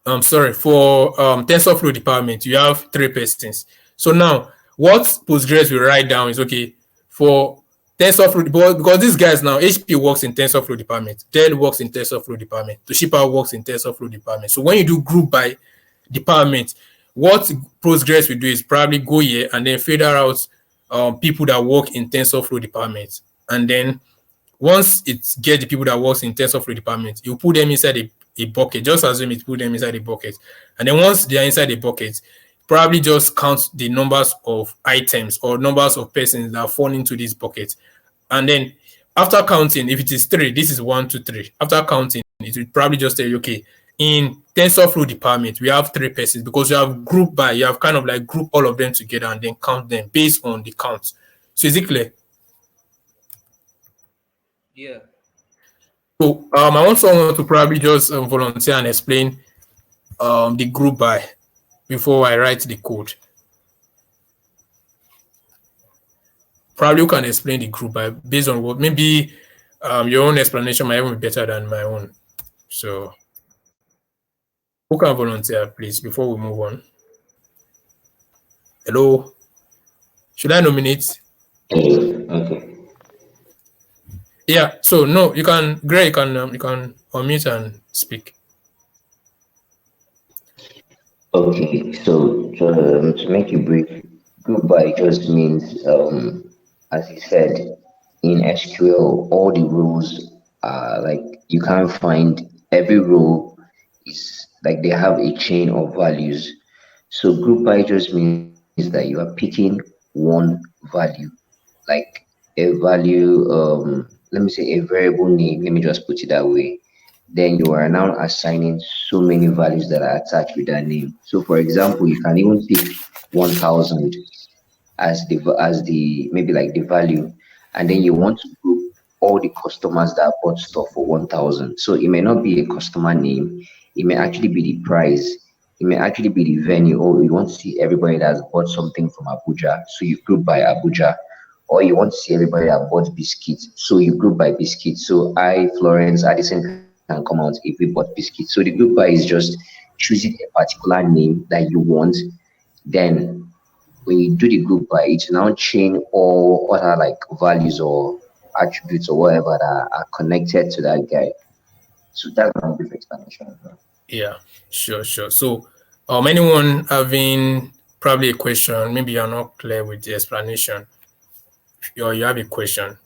For TensorFlow department, you have 3 persons. So now what Postgres will write down is, okay, for TensorFlow, because these guys now, HP works in TensorFlow department, Dell works in TensorFlow department, Toshiba works in TensorFlow department. So when you do group by department, what Postgres will do is probably go here and then filter out people that work in TensorFlow department. And then once it gets the people that works in TensorFlow department, you put them inside a bucket. Just assume it put them inside a bucket. And then once they are inside the bucket, probably just count the numbers of items or numbers of persons that fall into this bucket. And then after counting, if it is 3, this is 1, 2, 3. After counting, it will probably just tell you, okay, in TensorFlow department, we have 3 persons, because you have group by, you have kind of like group all of them together and then count them based on the count. So is it clear? Yeah. So I want someone to probably just volunteer and explain the group by before I write the code. Probably you can explain the group by based on what, maybe your own explanation might even be better than my own. So Who can volunteer, please, before we move on? Hello? Should I nominate? Okay. Yeah, so no, you can, Gray, you can unmute and speak. Okay, so to make it brief, GroupBy just means, as you said, in SQL, all the rows are like you can't find every row is like they have a chain of values. So GroupBy just means that you are picking one value, like a value, let me say a variable name. Let me just put it that way. Then you are now assigning so many values that are attached with that name. So for example, you can even pick 1000 as the maybe like the value, and then you want to group all the customers that bought stuff for 1000. So it may not be a customer name, it may actually be the price, it may actually be the venue, or you want to see everybody that's bought something from Abuja, so you group by Abuja. Or you want to see everybody that bought biscuits, so you group by biscuits. So I, Florence, Addison can come out if we bought biscuits. So the group by is just choosing a particular name that you want. Then when you do the group by, it now chain all other like values or attributes or whatever that are connected to that guy. So that's my brief explanation. Yeah, sure. So, anyone having probably a question, maybe you're not clear with the explanation, or you have a question,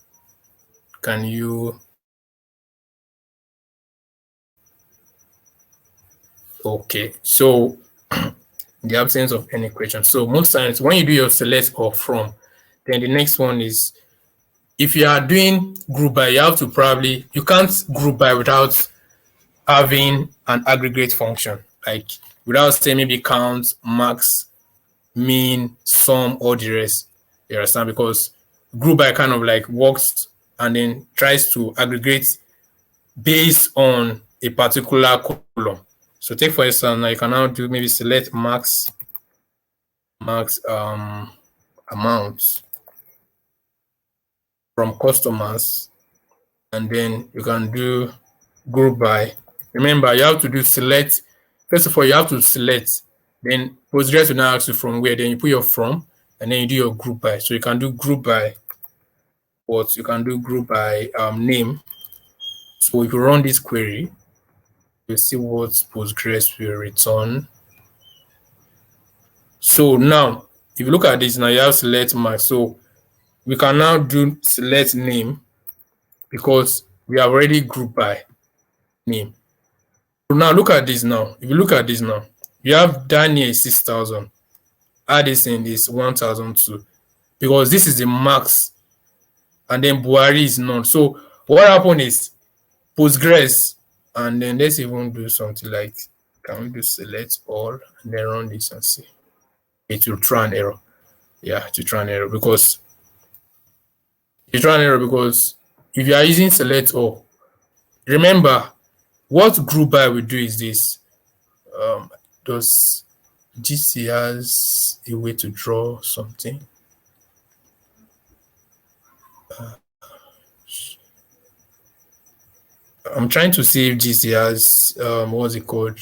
can you? Okay, so the absence of any question. So most times when you do your select or from, then the next one is, if you are doing group by, you have to probably, you can't group by without having an aggregate function, like without saying maybe count, max, mean, sum, all the rest. You understand? Because group by kind of like works and then tries to aggregate based on a particular column. So take for instance, now you can now do maybe select max amount from customers, and then you can do group by. Remember, you have to do select. First of all, you have to select. Then Postgres will now ask you from where. Then you put your from, and then you do your group by. So you can do group by what? You can do group by name. So if you run this query, you'll see what Postgres will return. So now, if you look at this, now you have select max. So we can now do select name because we have already grouped by name. So now look at this now. If you look at this now, you have Daniel is 6,000. Addison is 1,002 because this is the max, and then Buhari is none. So what happened is Postgres, and then let's even do something like, can we do select all and then run this and see? It will throw an error. Yeah, to try an error because if you are using select all, remember what group by will do is this. Does GC has a way to draw something? I'm trying to see if GC has what's it called?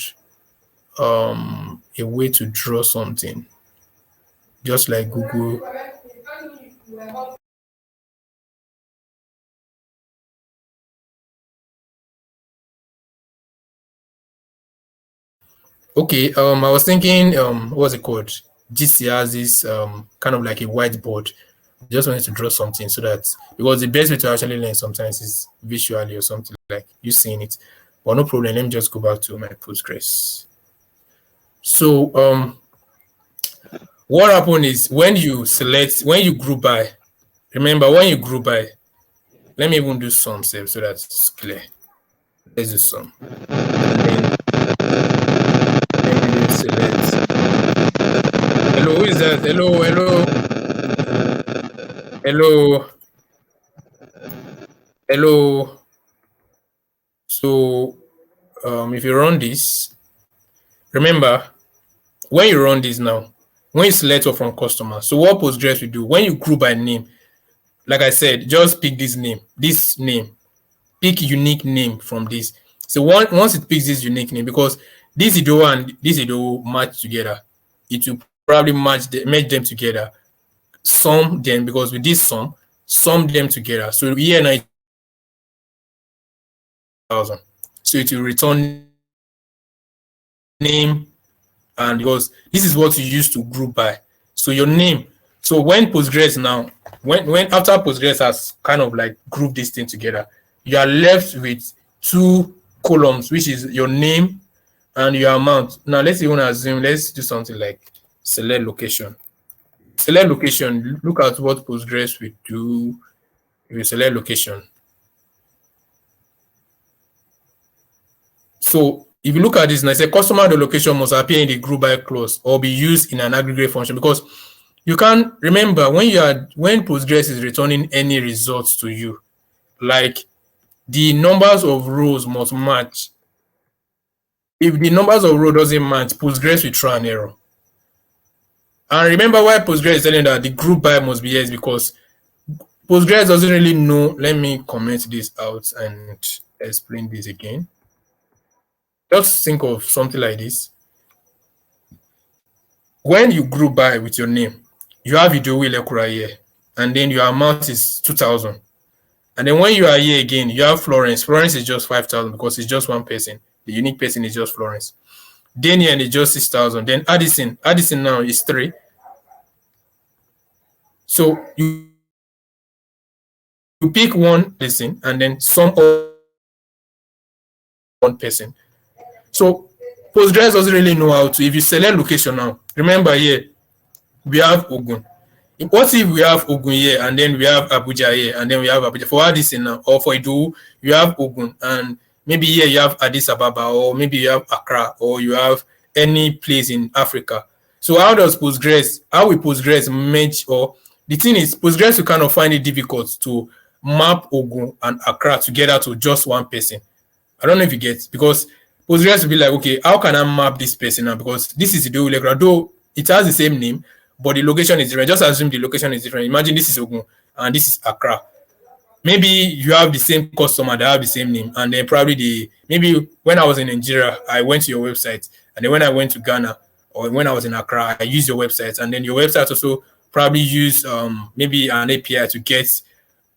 A way to draw something, just like Google. Okay, I was thinking, what's it called? GC has this kind of like a whiteboard. Just wanted to draw something so that, because the best way to actually learn sometimes is visually or something like you seeing it. But no problem, let me just go back to my Postgres. So what happened is when you group by, remember when you group by, let me even do some save so that it's clear. Let's do some. And then let me do select. Hello, who is that? Hello. So if you run this, remember when you run this now, when you select all from customer, so what Postgres will do, when you group by name, like I said, just pick this name, pick unique name from this. So once it picks this unique name, because this Ido and this Ido match together. It will probably merge them together, sum them, because with this sum them together. So here now 1,000. So it will return name, and because this is what you use to group by. So your name. So when Postgres now, when after Postgres has kind of like grouped this thing together, you are left with 2 columns, which is your name and your amount. Now let's even assume, let's do something like select location. Select location, look at what Postgres will do if you select location. So if you look at this, and I say customer location must appear in the group by clause or be used in an aggregate function, because you can remember when Postgres is returning any results to you, like the numbers of rows must match. If the numbers of rows doesn't match, Postgres will throw an error. And remember why Postgres is telling that the group by must be yes, because Postgres doesn't really know. Let me comment this out and explain this again. Just think of something like this. When you group by with your name, you have Idowu Ilekura here, and then your amount is 2,000. And then when you are here again, you have Florence. Florence is just 5,000 because it's just one person. The unique person is just Florence. Daniel is just 6,000. Then Addison now is 3. So you pick one person and then sum of one person. So Postgres doesn't really know how to. If you select location now, remember here we have Ogun. What if we have Ogun here and then we have Abuja here and then we have Abuja? For Addison now, or for Idowu, you have Ogun, and maybe here you have Addis Ababa, or maybe you have Accra, or you have any place in Africa. So how will Postgres merge? Or the thing is, Postgres will kind of find it difficult to map Ogun and Accra together to just one person. I don't know if you get, because Postgres will be like, okay, how can I map this person now? Because this is Idowu Ilekura, though it has the same name, but the location is different. Just assume the location is different. Imagine this is Ogun and this is Accra. Maybe you have the same customer that have the same name, and then probably maybe when I was in Nigeria, I went to your website, and then when I went to Ghana or when I was in Accra, I used your website, and then your website also probably use maybe an API to get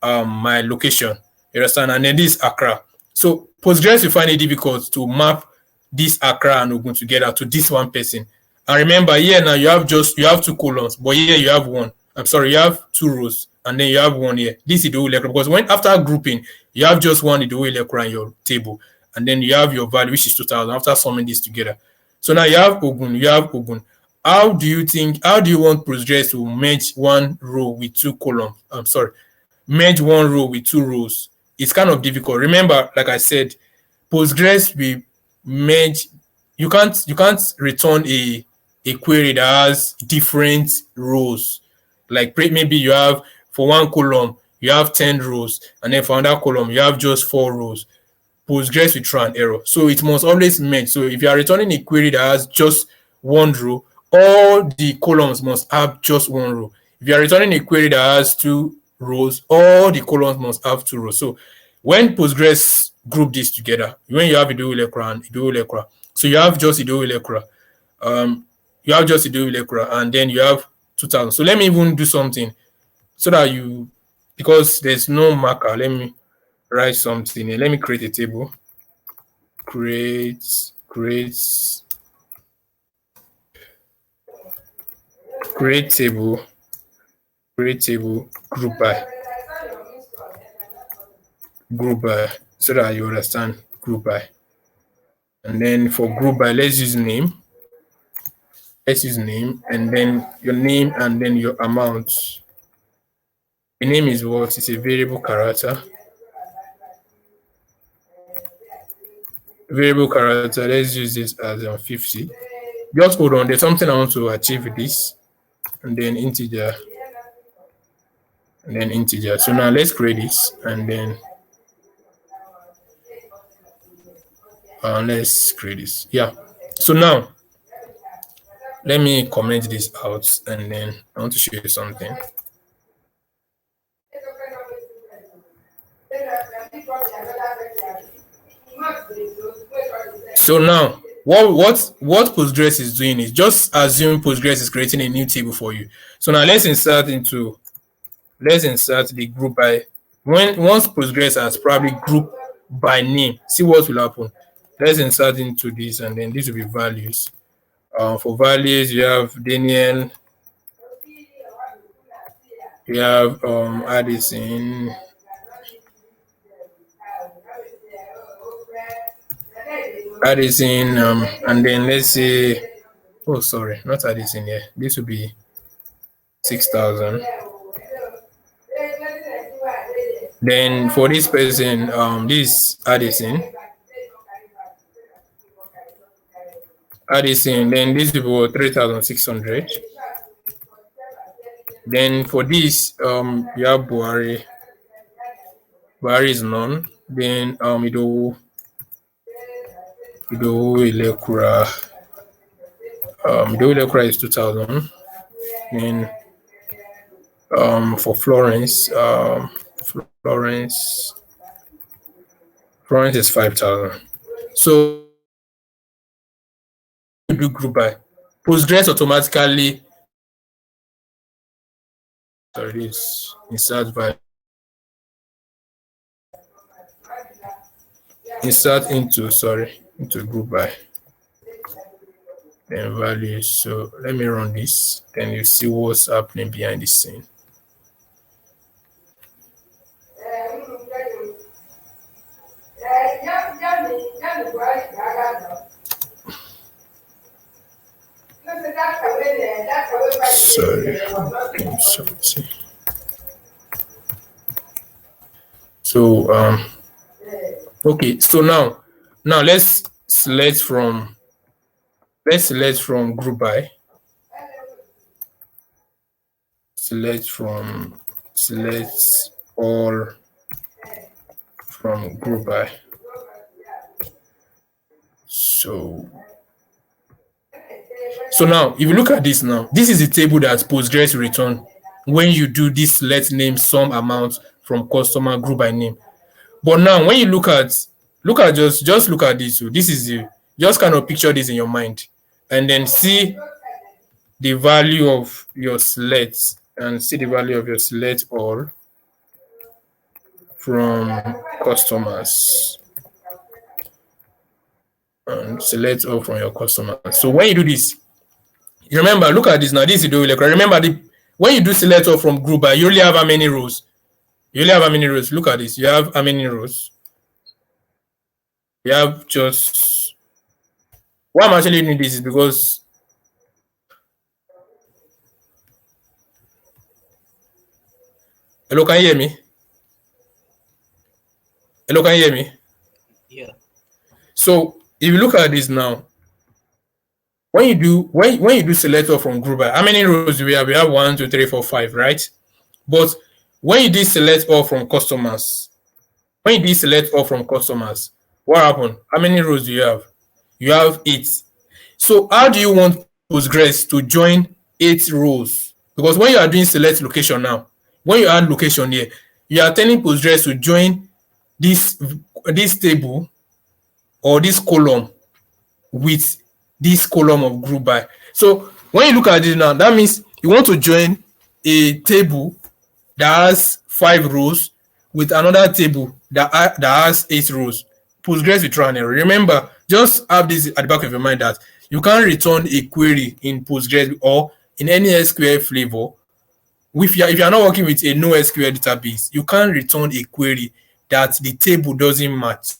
my location. You understand? And then this is Accra. So Postgres will find it difficult to map this Accra and Ogun together to this one person. And remember, here now you have 2 columns, but here you have one. I'm sorry, you have 2 rows, and then you have one here. This is Idowu Ilekura, because when after grouping, you have just one Idowu Ilekura in your table, and then you have your value, which is 2,000. After summing this together, so now you have Ogun. How do you want Postgres to merge one row with 2 columns? I'm sorry, merge one row with 2 rows. It's kind of difficult. Remember, like I said, Postgres will merge. You can't return a query that has different rows. Like maybe you have, for one column you have 10 rows, and then for another column you have just 4 rows. Postgres will throw an error. So it must always merge. So if you are returning a query that has just 1 row, all the columns must have just 1 row. If you are returning a query that has 2 rows, all the columns must have 2 rows. So when Postgres group this together, when you have Idowu Ilekura and Idowu Ilekura, so you have just Idowu Ilekura, and then you have 2,000. So let me even do something so that because there's no marker, let me write something here. Let me create a table. Create table group by, so that you understand group by. And then for group by, let's use name, and then your name, and then your amount. The name is what? It's a variable character. Let's use this as 50. Just hold on, there's something I want to achieve with this, and then integer, So now let's create this, and then let's create this. Yeah. So now let me comment this out, and then I want to show you something. So now what Postgres is doing is just assume Postgres is creating a new table for you. So now let's insert the group by once Postgres has probably group by name. See what will happen. Let's insert into this, and then this will be values. For values, you have Daniel, you have Addison, and then let's say, oh sorry, not Addison here. This will be 6,000. Then for this person, this Addison, then this will be 3,600. Then for this, you have Buhari. Buhari is none. Then Idowu Ilekura. Idowu Ilekura is 2,000. Then for Florence, Florence is 5,000. So you do group by Postgres automatically. Sorry, this insert by insert into group by then values. So let me run this, then you see what's happening behind the scene. Sorry. So okay, so now let's select from GroupBy. Select all from GroupBy. So now, if you look at this now, this is the table that Postgres return when you do this select name sum amount from customer group by name. But now, when you look at just look at this. So this is just kind of picture this in your mind, and then see the value of your select and see the value of your select all from customers. And select all from your customers. So when you do this, you remember, look at this now. This is the remember when you do select all from group by, you only have how many rows? You only have how many rows? Look at this. You have how many rows? You have just. Why I'm actually doing this is because hello, can you hear me? Hello, can you hear me? Yeah. So if you look at this now, when you do select all from group by, how many rows do we have? We have 1, 2, 3, 4, 5, right? But when you do select all from customers, what happened? How many rows do you have? You have 8. So how do you want Postgres to join 8 rows? Because when you are doing select location now, when you add location here, you are telling Postgres to join this table or this column with this column of group by. So when you look at it now, that means you want to join a table that has 5 rows with another table that has 8 rows. Postgres will throw an error. Remember, just have this at the back of your mind that you can't return a query in Postgres or in any SQL flavor. If you are not working with a NoSQL database, you can't return a query that the table doesn't match.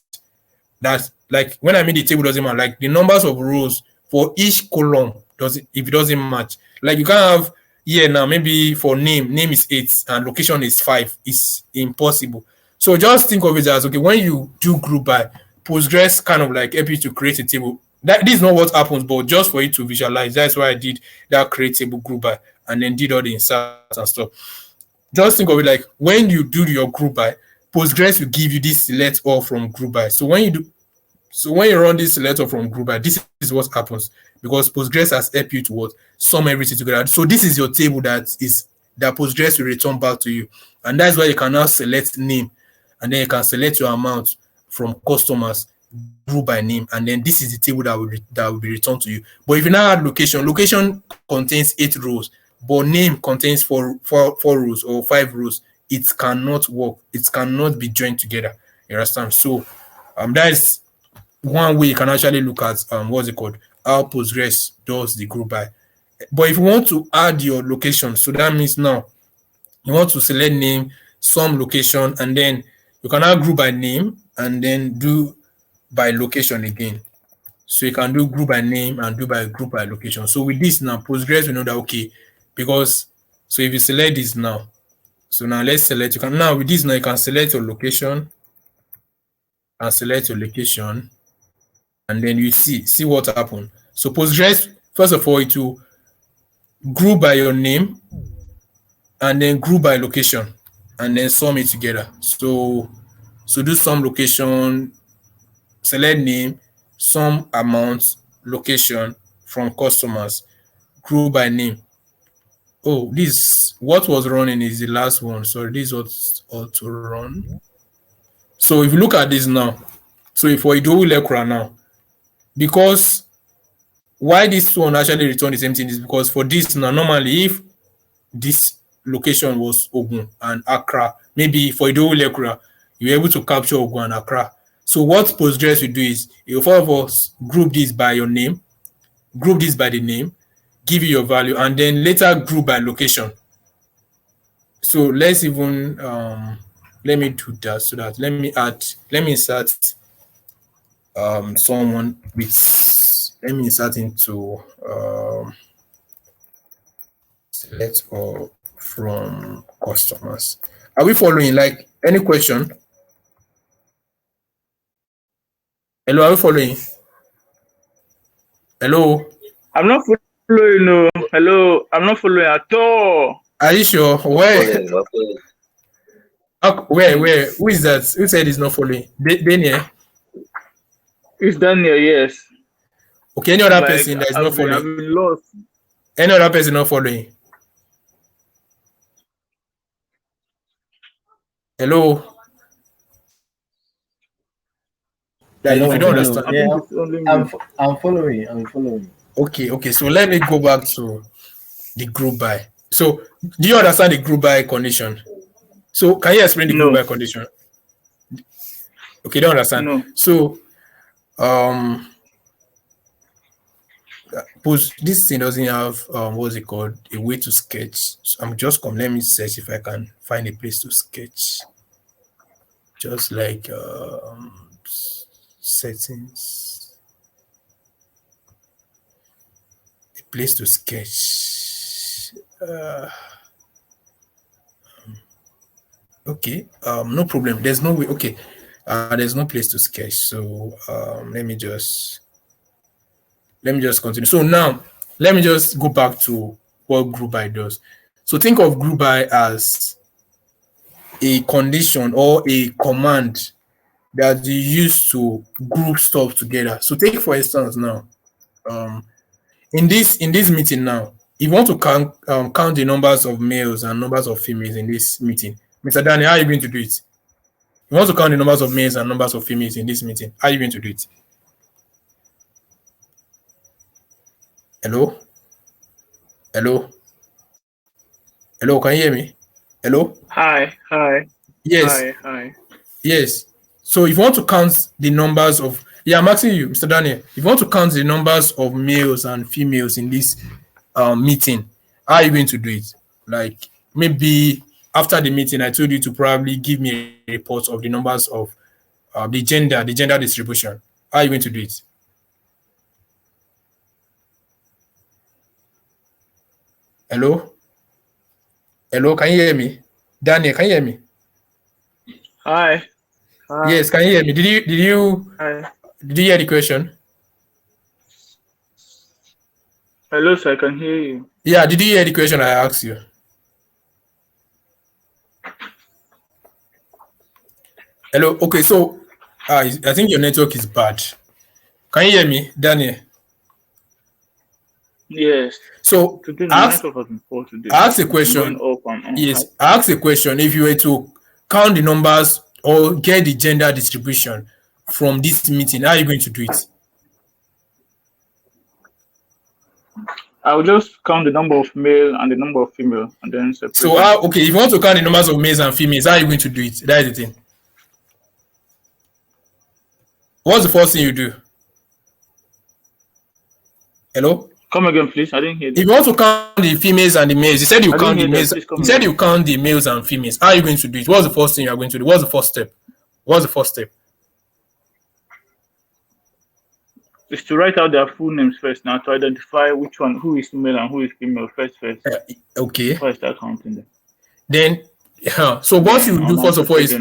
That's like when I mean the table doesn't match, like the numbers of rows for each column if it doesn't match. Like you can't have here now, maybe for name is 8 and location is 5. It's impossible. So just think of it as, okay, when you do group by, Postgres kind of like help you to create a table. This is not what happens, but just for you to visualize. That's why I did that create table group by and then did all the inserts and stuff. Just think of it like when you do your group by, Postgres will give you this select all from group by. So when you run this select all from group by, this is what happens because Postgres has helped you to what? Sum everything together. So this is your table that Postgres will return back to you. And that's why you can now select name and then you can select your amount from customers group by name, and then this is the table that will be returned to you. But if you now add location contains 8 rows, but name contains 4 rows or 5 rows. It cannot work. It cannot be joined together. You understand? So that is one way you can actually look at what's it called, how Postgres does the group by. But if you want to add your location, so that means now you want to select name, some location, and then you can add group by name and then do by location again. So you can do group by name and do by group by location. So with this now, Postgres will know that okay, because so if you select this now, so now let's select, you can now with this now you can select your location and select your location, and then you see what happened. So Postgres, first of all, it will group by your name and then group by location and then sum it together. So do some location, select name, sum amount, location from customers, group by name. Oh, this what was running is the last one. Sorry, this was auto run. So if you look at this now, so if we do Lekra now, because why this one actually return the same thing is because for this now, normally if this location was Ogun and Accra, maybe for Idowu Lekra, you're able to capture Ogun and Accra. So what Postgres will do is it will first of all group this by your name, group this by the name, give you your value, and then later group by location. So let's even let me do that so that let me insert someone with, let me insert into select or from customers. Are we following? Like, any question? Hello, are we following? Hello? I'm not following. No. Hello, I'm not following at all. Are you sure? Where? Where? Who is that? Who said he's not following? Daniel? It's Daniel, yes. Okay, any other person that is not following? I've been lost. Any other person not following? Hello? Hello, if you don't understand. Yeah, I'm following. Okay. So let me go back to the group by. So do you understand the group by condition? So can you explain the group by condition? Okay, don't understand. No. So this thing doesn't have what's it called, a way to sketch. So I'm just let me search if I can find a place to sketch. Just like settings, a place to sketch. Okay, no problem. There's no way. Okay, there's no place to sketch. So let me just continue. So now let me just go back to what GroupBy does. So think of GroupBy as a condition or a command that you use to group stuff together. So take for instance now, in this meeting now, if you want to count the numbers of males and numbers of females in this meeting, Mr. Daniel, how are you going to do it? You want to count the numbers of males and numbers of females in this meeting, how are you going to do it? Hello, can you hear me? Hello. Hi. Yes. Hi. Yes. So if you want to count the numbers of, I'm asking you, Mr. Daniel, if you want to count the numbers of males and females in this meeting, how are you going to do it? Like, maybe after the meeting, I told you to probably give me a report of the numbers of the gender distribution. How are you going to do it? Hello, can you hear me? Daniel, can you hear me? Hi. Yes, can you hear me? Did you hear the question? Hello, sir, I can hear you. Yeah, did you hear the question I asked you? Hello, okay, so I think your network is bad. Can you hear me, Daniel? Yes. So today I asked a question. Yes, I asked a question. If you were to count the numbers or get the gender distribution, from this meeting, how are you going to do it? I will just count the number of male and the number of female, and then separate. So okay, if you want to count the numbers of males and females, how are you going to do it? That is the thing. What's the first thing you do? Hello? Come again, please. I didn't hear that. If you want to count the females and the males, you said you count the males. You said you count the males and females. How are you going to do it? What's the first thing you are going to do? What's the first step? What's the first step? It's to write out their full names first now, to identify which one, who is male and who is female first. Okay. Before I start counting them. Then, so what you do first of all is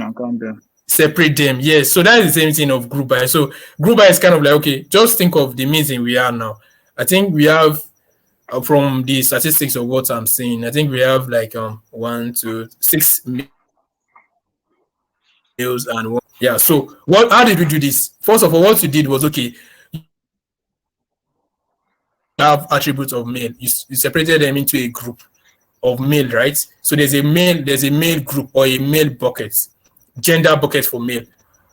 separate them. Yes. So that is the same thing of GroupBy. So GroupBy is kind of like, okay, just think of the meeting we are now. I think we have, from the statistics of what I'm seeing, I think we have like 1, 2, 6 males and 1. Yeah. So how did we do this? First of all, what you did was, okay, have attributes of male. You separated them into a group of male, right? So there's a male group or a male bucket, gender bucket for male.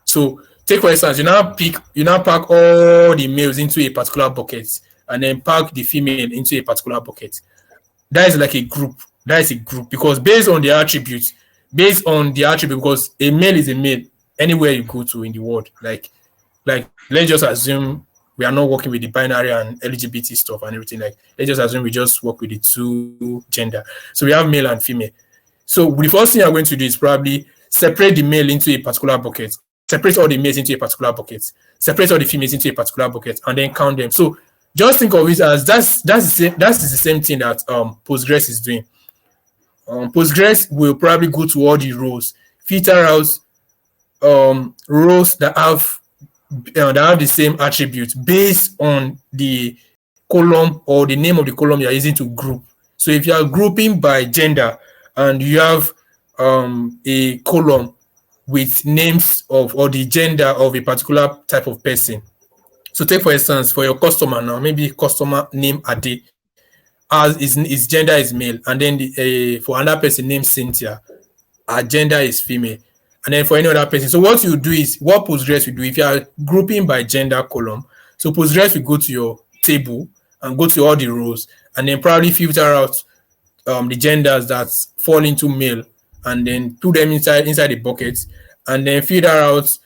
So take for instance, you now pack all the males into a particular bucket and then pack the female into a particular bucket. That is like a group. That is a group because based on the attributes, because a male is a male anywhere you go to in the world. Like let's just assume we are not working with the binary and LGBT stuff and everything. Like, let's just assume we just work with the two gender. So we have male and female. So the first thing I'm going to do is probably separate the male into a particular bucket, separate all the males into a particular bucket, separate all the females into a particular bucket, and then count them. So just think of it as that's the same thing that Postgres is doing. Postgres will probably go to all the rows, filter out rows that have the same attributes based on the column or the name of the column you are using to group. So if you are grouping by gender and you have a column with names of or the gender of a particular type of person. So take for instance, for your customer now, maybe customer name Ade, as his gender is male, and then for another person named Cynthia, her gender is female. And then for any other person. So what you do is, what Postgres will do, if you are grouping by gender column, so Postgres will go to your table and go to all the rows and then probably filter out the genders that fall into male and then put them inside the bucket and then filter out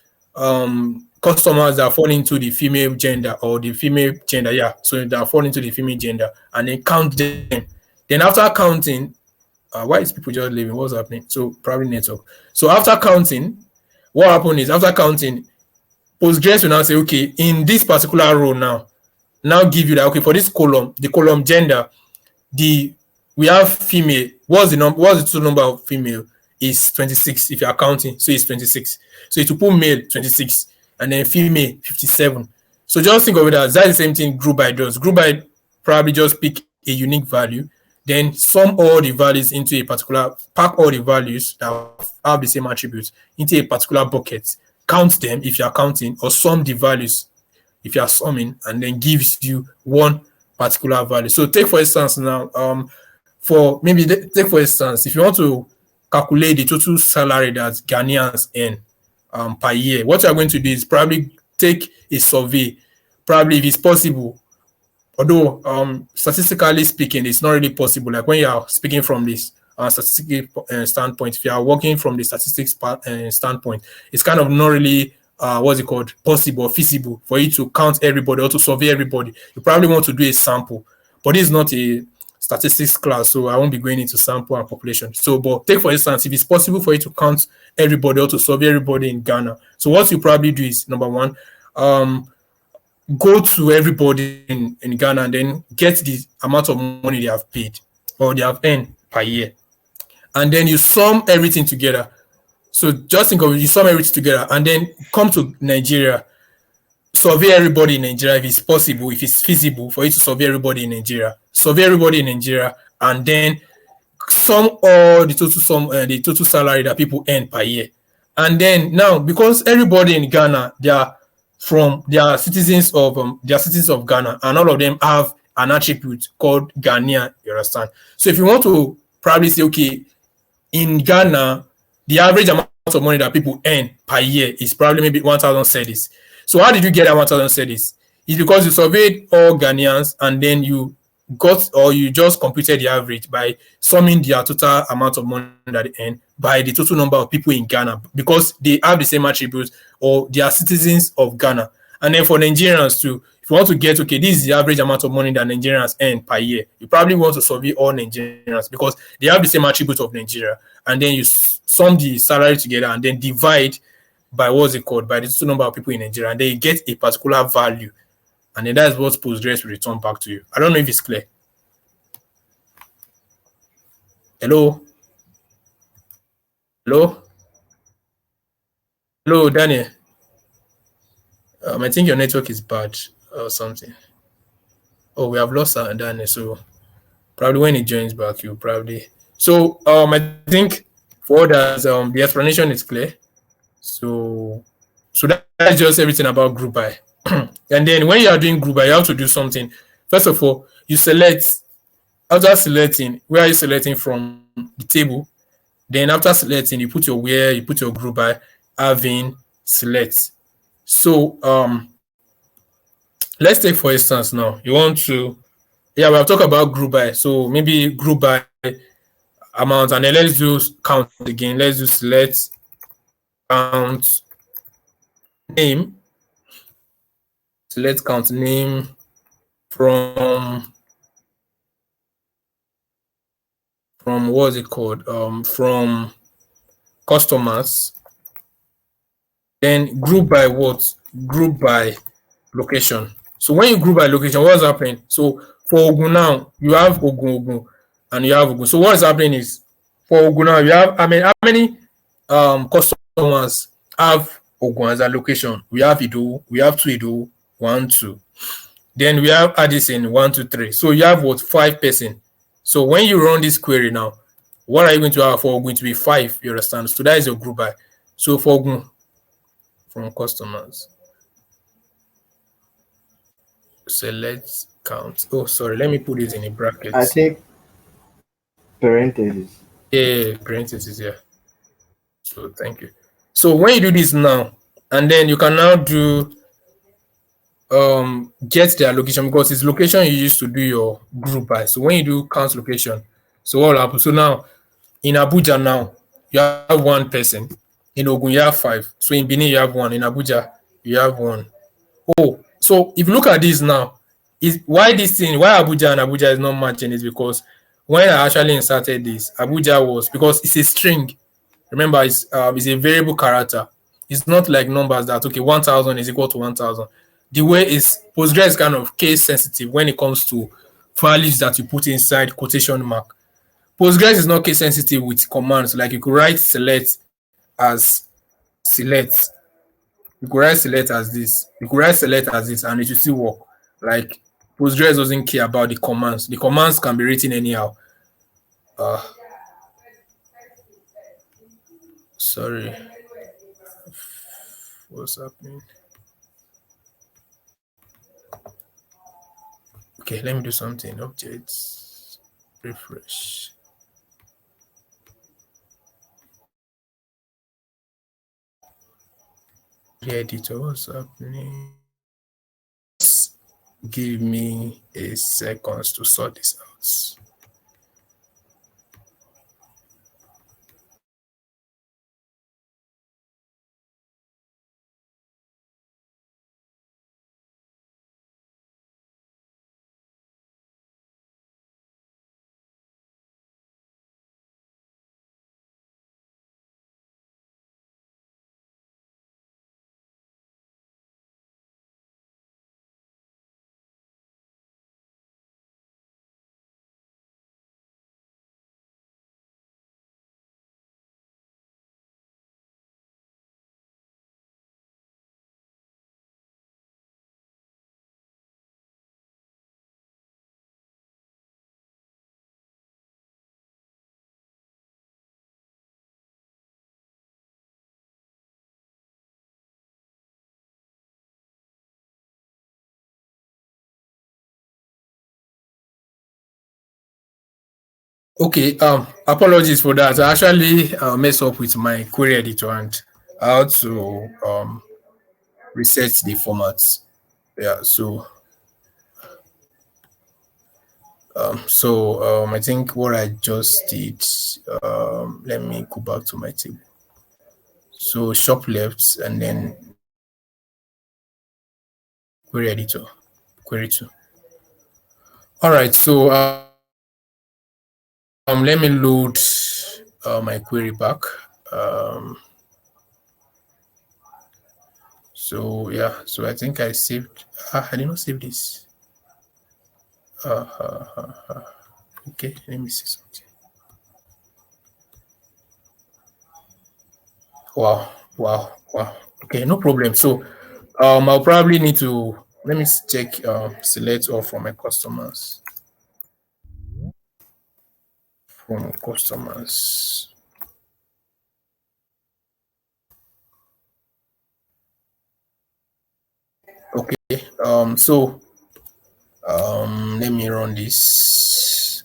customers that fall into the female gender or the female gender. Yeah, so that fall into the female gender and then count them. Then after counting, why is people just leaving? What's happening? So probably network. So after counting, what happened is after counting, Postgres will now say, okay, in this particular row now give you that, okay, for this column, the column gender, we have female. What's the total number of female? Is 26 if you are counting. So it's 26. So it will put male 26 and then female 57. So just think of it as that's the same thing GroupBy does. GroupBy probably just pick a unique value, then sum all the values into a particular, pack all the values that have the same attributes into a particular bucket, count them if you are counting, or sum the values if you are summing, and then gives you one particular value. So take for instance now, take for instance, if you want to calculate the total salary that Ghanaians earn per year, what you are going to do is probably take a survey, probably if it's possible. Although statistically speaking, it's not really possible. Like when you are speaking from this statistical standpoint, if you are working from the statistics standpoint, it's kind of not really possible or feasible for you to count everybody or to survey everybody. You probably want to do a sample, but this is not a statistics class, so I won't be going into sample and population. So, but take for instance, if it's possible for you to count everybody or to survey everybody in Ghana, so what you probably do is, number one, go to everybody in Ghana and then get the amount of money they have paid or they have earned per year. And then you sum everything together. So just think of it, you sum everything together and then come to Nigeria, survey everybody in Nigeria if it's possible, if it's feasible for you to survey everybody in Nigeria. Survey everybody in Nigeria and then sum all the total salary that people earn per year. And then now, because everybody in Ghana, they are citizens of Ghana, and all of them have an attribute called Ghanaian, you understand? So if you want to probably say, okay, in Ghana, the average amount of money that people earn per year is probably maybe 1,000 cedis. So how did you get that 1,000 cedis? It's because you surveyed all Ghanaians and then you just computed the average by summing their total amount of money that they earn by the total number of people in Ghana, because they have the same attributes or they are citizens of Ghana. And then for Nigerians too, if you want to get, okay, this is the average amount of money that Nigerians earn per year, you probably want to survey all Nigerians because they have the same attributes of Nigeria. And then you sum the salary together and then divide by what's it called, by the total number of people in Nigeria, and then you get a particular value. And then that's what Postgres will return back to you. I don't know if it's clear. Hello? Hello? Hello, Daniel. I think your network is bad or something. Oh, we have lost Daniel, so probably when he joins back, you probably. So I think for that, the explanation is clear. So that's just everything about GroupBy. And then when you are doing GroupBy, you have to do something. First of all, you select. After selecting, where are you selecting from the table? Then after selecting, you put your where, you put your GroupBy, having, select. So let's take for instance now, you want to, we have talked about GroupBy. So maybe GroupBy amount, and then let's do count again. Let's do select, count, name, select count name from what's it called? From customers. Then group by what? Group by location. So when you group by location, what's happening? So for Ogun now, you have Ogun, and you have Ogun. So what's happening is for Ogun now, you have, how many customers have Ogun as a location? We have Ido, we have 2 Ido, 1, 2. Then we have Addison, 1, 2, 3. So you have what? 5 person. So when you run this query now, what are you going to have for Ogun to be 5? You understand? So that is your group by. So for Ogun, from customers, select count. Oh, sorry, let me put it in a bracket. I think parentheses. Yeah, parentheses here. So thank you. So when you do this now, and then you can now do get their location, because it's location you used to do your group by. So when you do count location, so what will happen? So now in Abuja now, you have 1 person. In Ogun, you have 5. So in Benin, you have 1. In Abuja, you have 1. Oh, so if you look at this now, why Abuja and Abuja is not matching is because when I actually inserted this, Abuja was, because it's a string. Remember, it's a variable character. It's not like numbers that, okay, 1,000 is equal to 1,000. The way is Postgres is kind of case sensitive when it comes to values that you put inside quotation mark. Postgres is not case sensitive with commands. Like you could write select as select. You could write select as this. You could write select as this, and it will still work. Like Postgres doesn't care about the commands. The commands can be written anyhow. Sorry. What's happening? Okay, let me do something. Objects. Refresh. The editor, what's happening? Just give me a second to sort this out. Okay, Apologies for that. I actually messed up with my query editor and how to reset the formats. Yeah, so I think what I just did, let me go back to my table. So shop left and then query editor, query 2. All right, so let me load my query back. So yeah, so I think I saved. I did not save this. Okay, let me see something. Wow. Okay, no problem. So I'll probably need to let me check select all from my customers. From customers. Okay, so let me run this.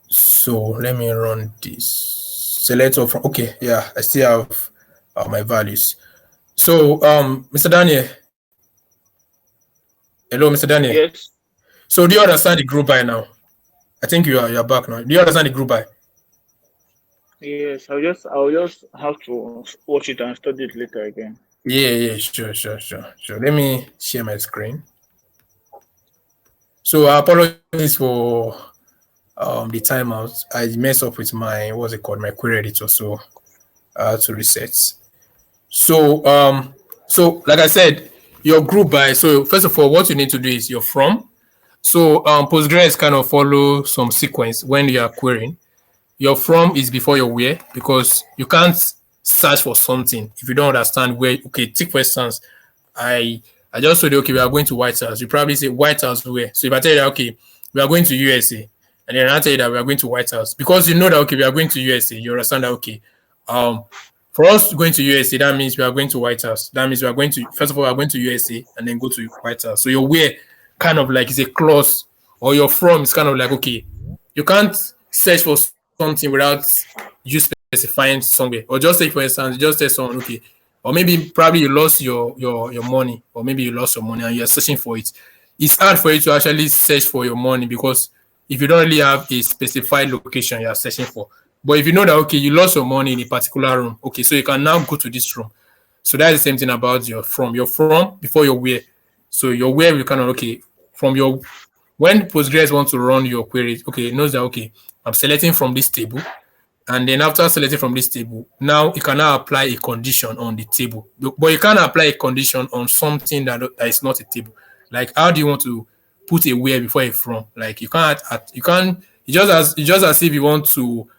So let me run this. Select all from, okay, yeah, I still have my values. So Mr. Daniel. Hello, Mr. Daniel. Yes. So do you understand the group by now? I think you're back now. Do you understand the group by? Yes. I'll just have to watch it and study it later again. Yeah, sure. Let me share my screen. So apologies for the timeout. I messed up with my my query editor, so I had to reset. So like I said, your group by. So first of all, what you need to do is your from. So Postgres kind of follow some sequence when you are querying. Your from is before your where, because you can't search for something if you don't understand where. Okay, take for instance, I just told you, okay, we are going to White House. You probably say White House where. So if I tell you, okay, we are going to USA, and then I tell you that we are going to White House, because you know that, okay, we are going to USA, you understand that, okay, for us going to USA, that means we are going to White House. That means we are going to, first of all, we are going to USA and then go to White House. So your where kind of like is a clause, or your from is kind of like, okay, you can't search for something without you specifying somewhere. Or just take, for instance, just tell someone, okay, or maybe probably you lost your money, or maybe you lost your money and you're searching for it. It's hard for you to actually search for your money, because if you don't really have a specified location you're searching for. But if you know that, okay, you lost your money in a particular room, okay, so you can now go to this room. So that's the same thing about your from. Your from before your where. So your where, you kind of, okay, from your, when Postgres wants to run your query, okay, it knows that, okay, I'm selecting from this table. And then after selecting from this table, now you can now apply a condition on the table. But you can't apply a condition on something that is not a table. Like, how do you want to put a where before a from? Like, you can't, it's just as if you want to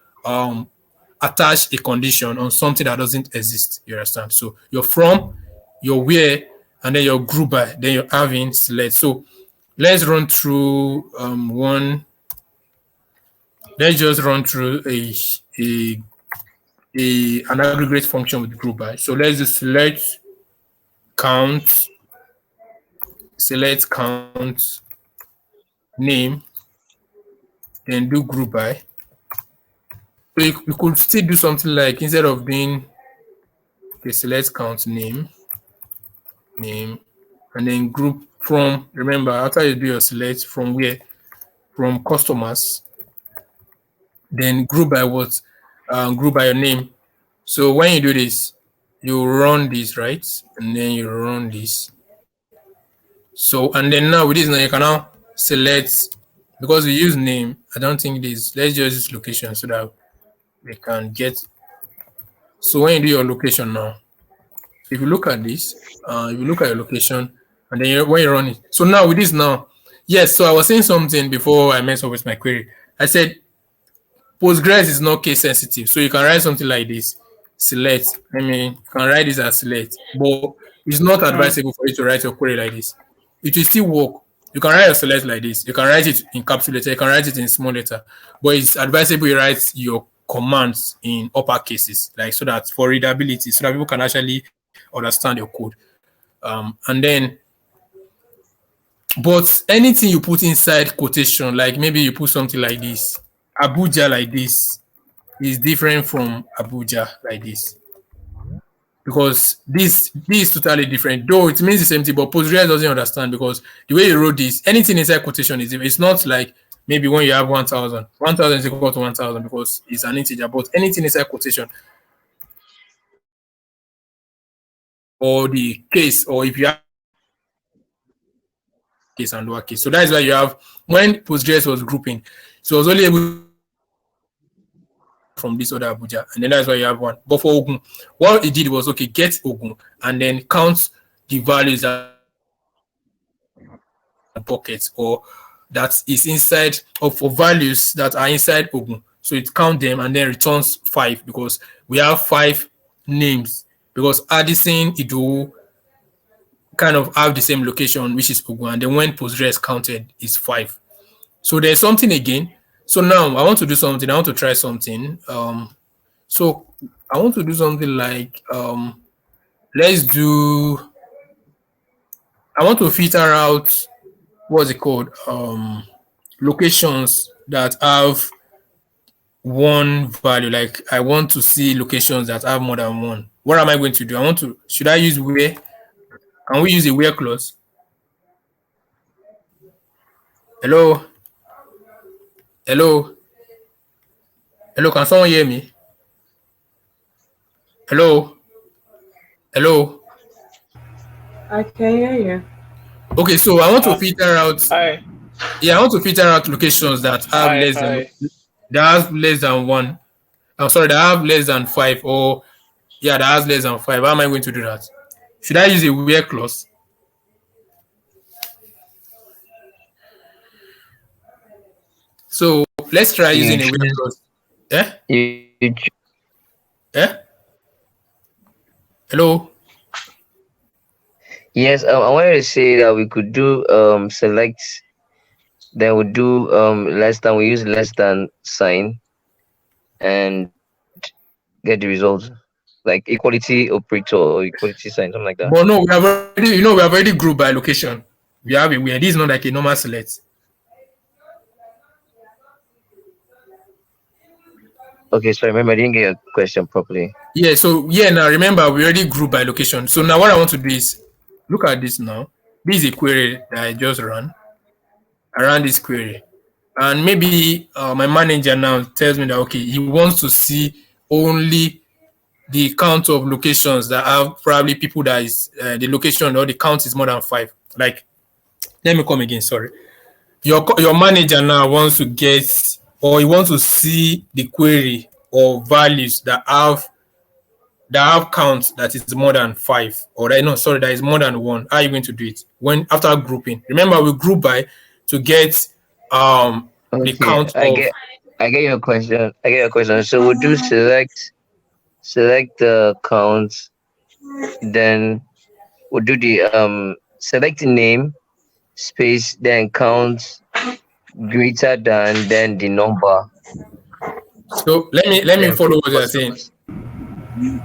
attach a condition on something that doesn't exist. You understand? So your from, your where, and then your group by, then you're having select. So let's run through let's just run through an aggregate function with group by. So let's just select count name, then do group by. So you could still do something like, instead of being, okay, select count name, and then group from, remember, after you do your select from where, from customers, then group by what? Group by your name. So when you do this, you run this, right? And then you run this. So, and then now with this, now you can now select, because we use name, I don't think this, let's just use location so that we can get. So when you do your location now, if you look at this, if you look at your location, and then when you run it. So now with this now, yes, so I was saying something before I messed up with my query. I said Postgres is not case sensitive. So you can write something like this, select. I mean, you can write this as select, but it's not advisable for you to write your query like this. It will still work. You can write your select like this. You can write it in capital letter. You can write it in small letter. But it's advisable you write your commands in upper cases, like, so that for readability, so that people can actually understand your code. And then, but anything you put inside quotation, like maybe you put something like this, Abuja like this is different from Abuja like this. Because this is totally different. Though it means the same thing, but Postgres doesn't understand because the way you wrote this, anything inside quotation is it's not like maybe when you have 1,000. 1,000 is equal to 1,000 because it's an integer, but anything inside quotation or the case, or if you have case and lower case. So that is why you have when Postgres was grouping, so it was only able from this other Abuja, and then that's why you have one. But for Ogun, what it did was okay, get Ogun and then count the values that buckets or that is inside of for values that are inside Ogun. So it count them and then returns 5 because we have 5 names because Addison, Ido kind of have the same location, which is Ogun, and then when Postgres counted is 5. So there's something again. So now I want to do something. I want to try something. So I want to do something like let's do. I want to filter out what's it called? Locations that have one value. Like I want to see locations that have more than one. What am I going to do? I want to. Should I use where? Can we use a where clause? Hello. Hello. Hello. Can someone hear me? Hello. Hello. I can hear you. Okay, so I want to filter out. Hi. Yeah, I want to filter out locations that have less than one. I'm sorry, that have less than 5, or yeah, that has less than 5. How am I going to do that? Should I use a where clause? So let's try using a where clause. Hello. Yes, I wanted to say that we could do select. Then we do less than. We use less than sign, and get the results like equality operator or equality sign, something like that. But no, we have already grouped by location. We have a where. This is not like a normal select. Okay, so remember, I didn't get your question properly. Yeah, so yeah, now remember we already grouped by location. So now what I want to do is look at this now. This is a query that I just ran around this query. And maybe my manager now tells me that, okay, he wants to see only the count of locations that have probably people that is the location or the count is more than 5. Like, let me come again, sorry. Your manager now wants to get, or he wants to see the query or values that have counts that is more than 5, or that is more than 1. How are you going to do it? When after grouping, remember we group by to get the count I get your question. So we'll do select the count, then we'll do the select the name space, then count greater than, then the number. So let me follow what you're saying.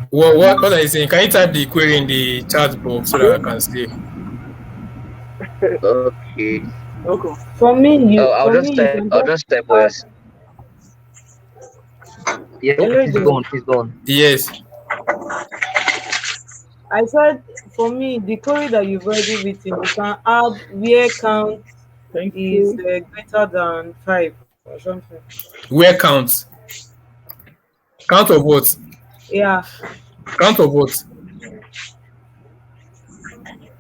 What are you saying? Can you type the query in the chat box so that I can see? Okay. For me, I'll just type words. Yeah, please go on. Yes. I said for me, the query that you've already written, you can add where count is greater than 5 or something. Where count? Count of what? Yeah. Count of what?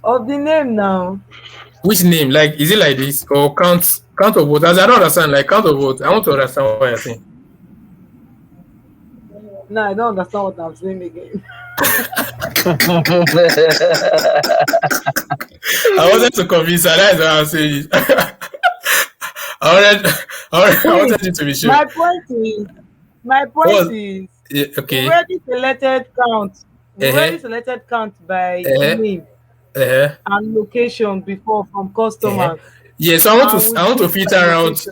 Of the name now. Which name? Like, is it like this or count of what? As I don't understand, like count of what? I want to understand what you're saying. No, I don't understand what I'm saying again. I wanted to convince her. That's what I'm saying. I wanted you to be sure. My point is, yeah, okay. We already selected count. We already selected count by name and location before from customers. Yeah, so I want to filter out.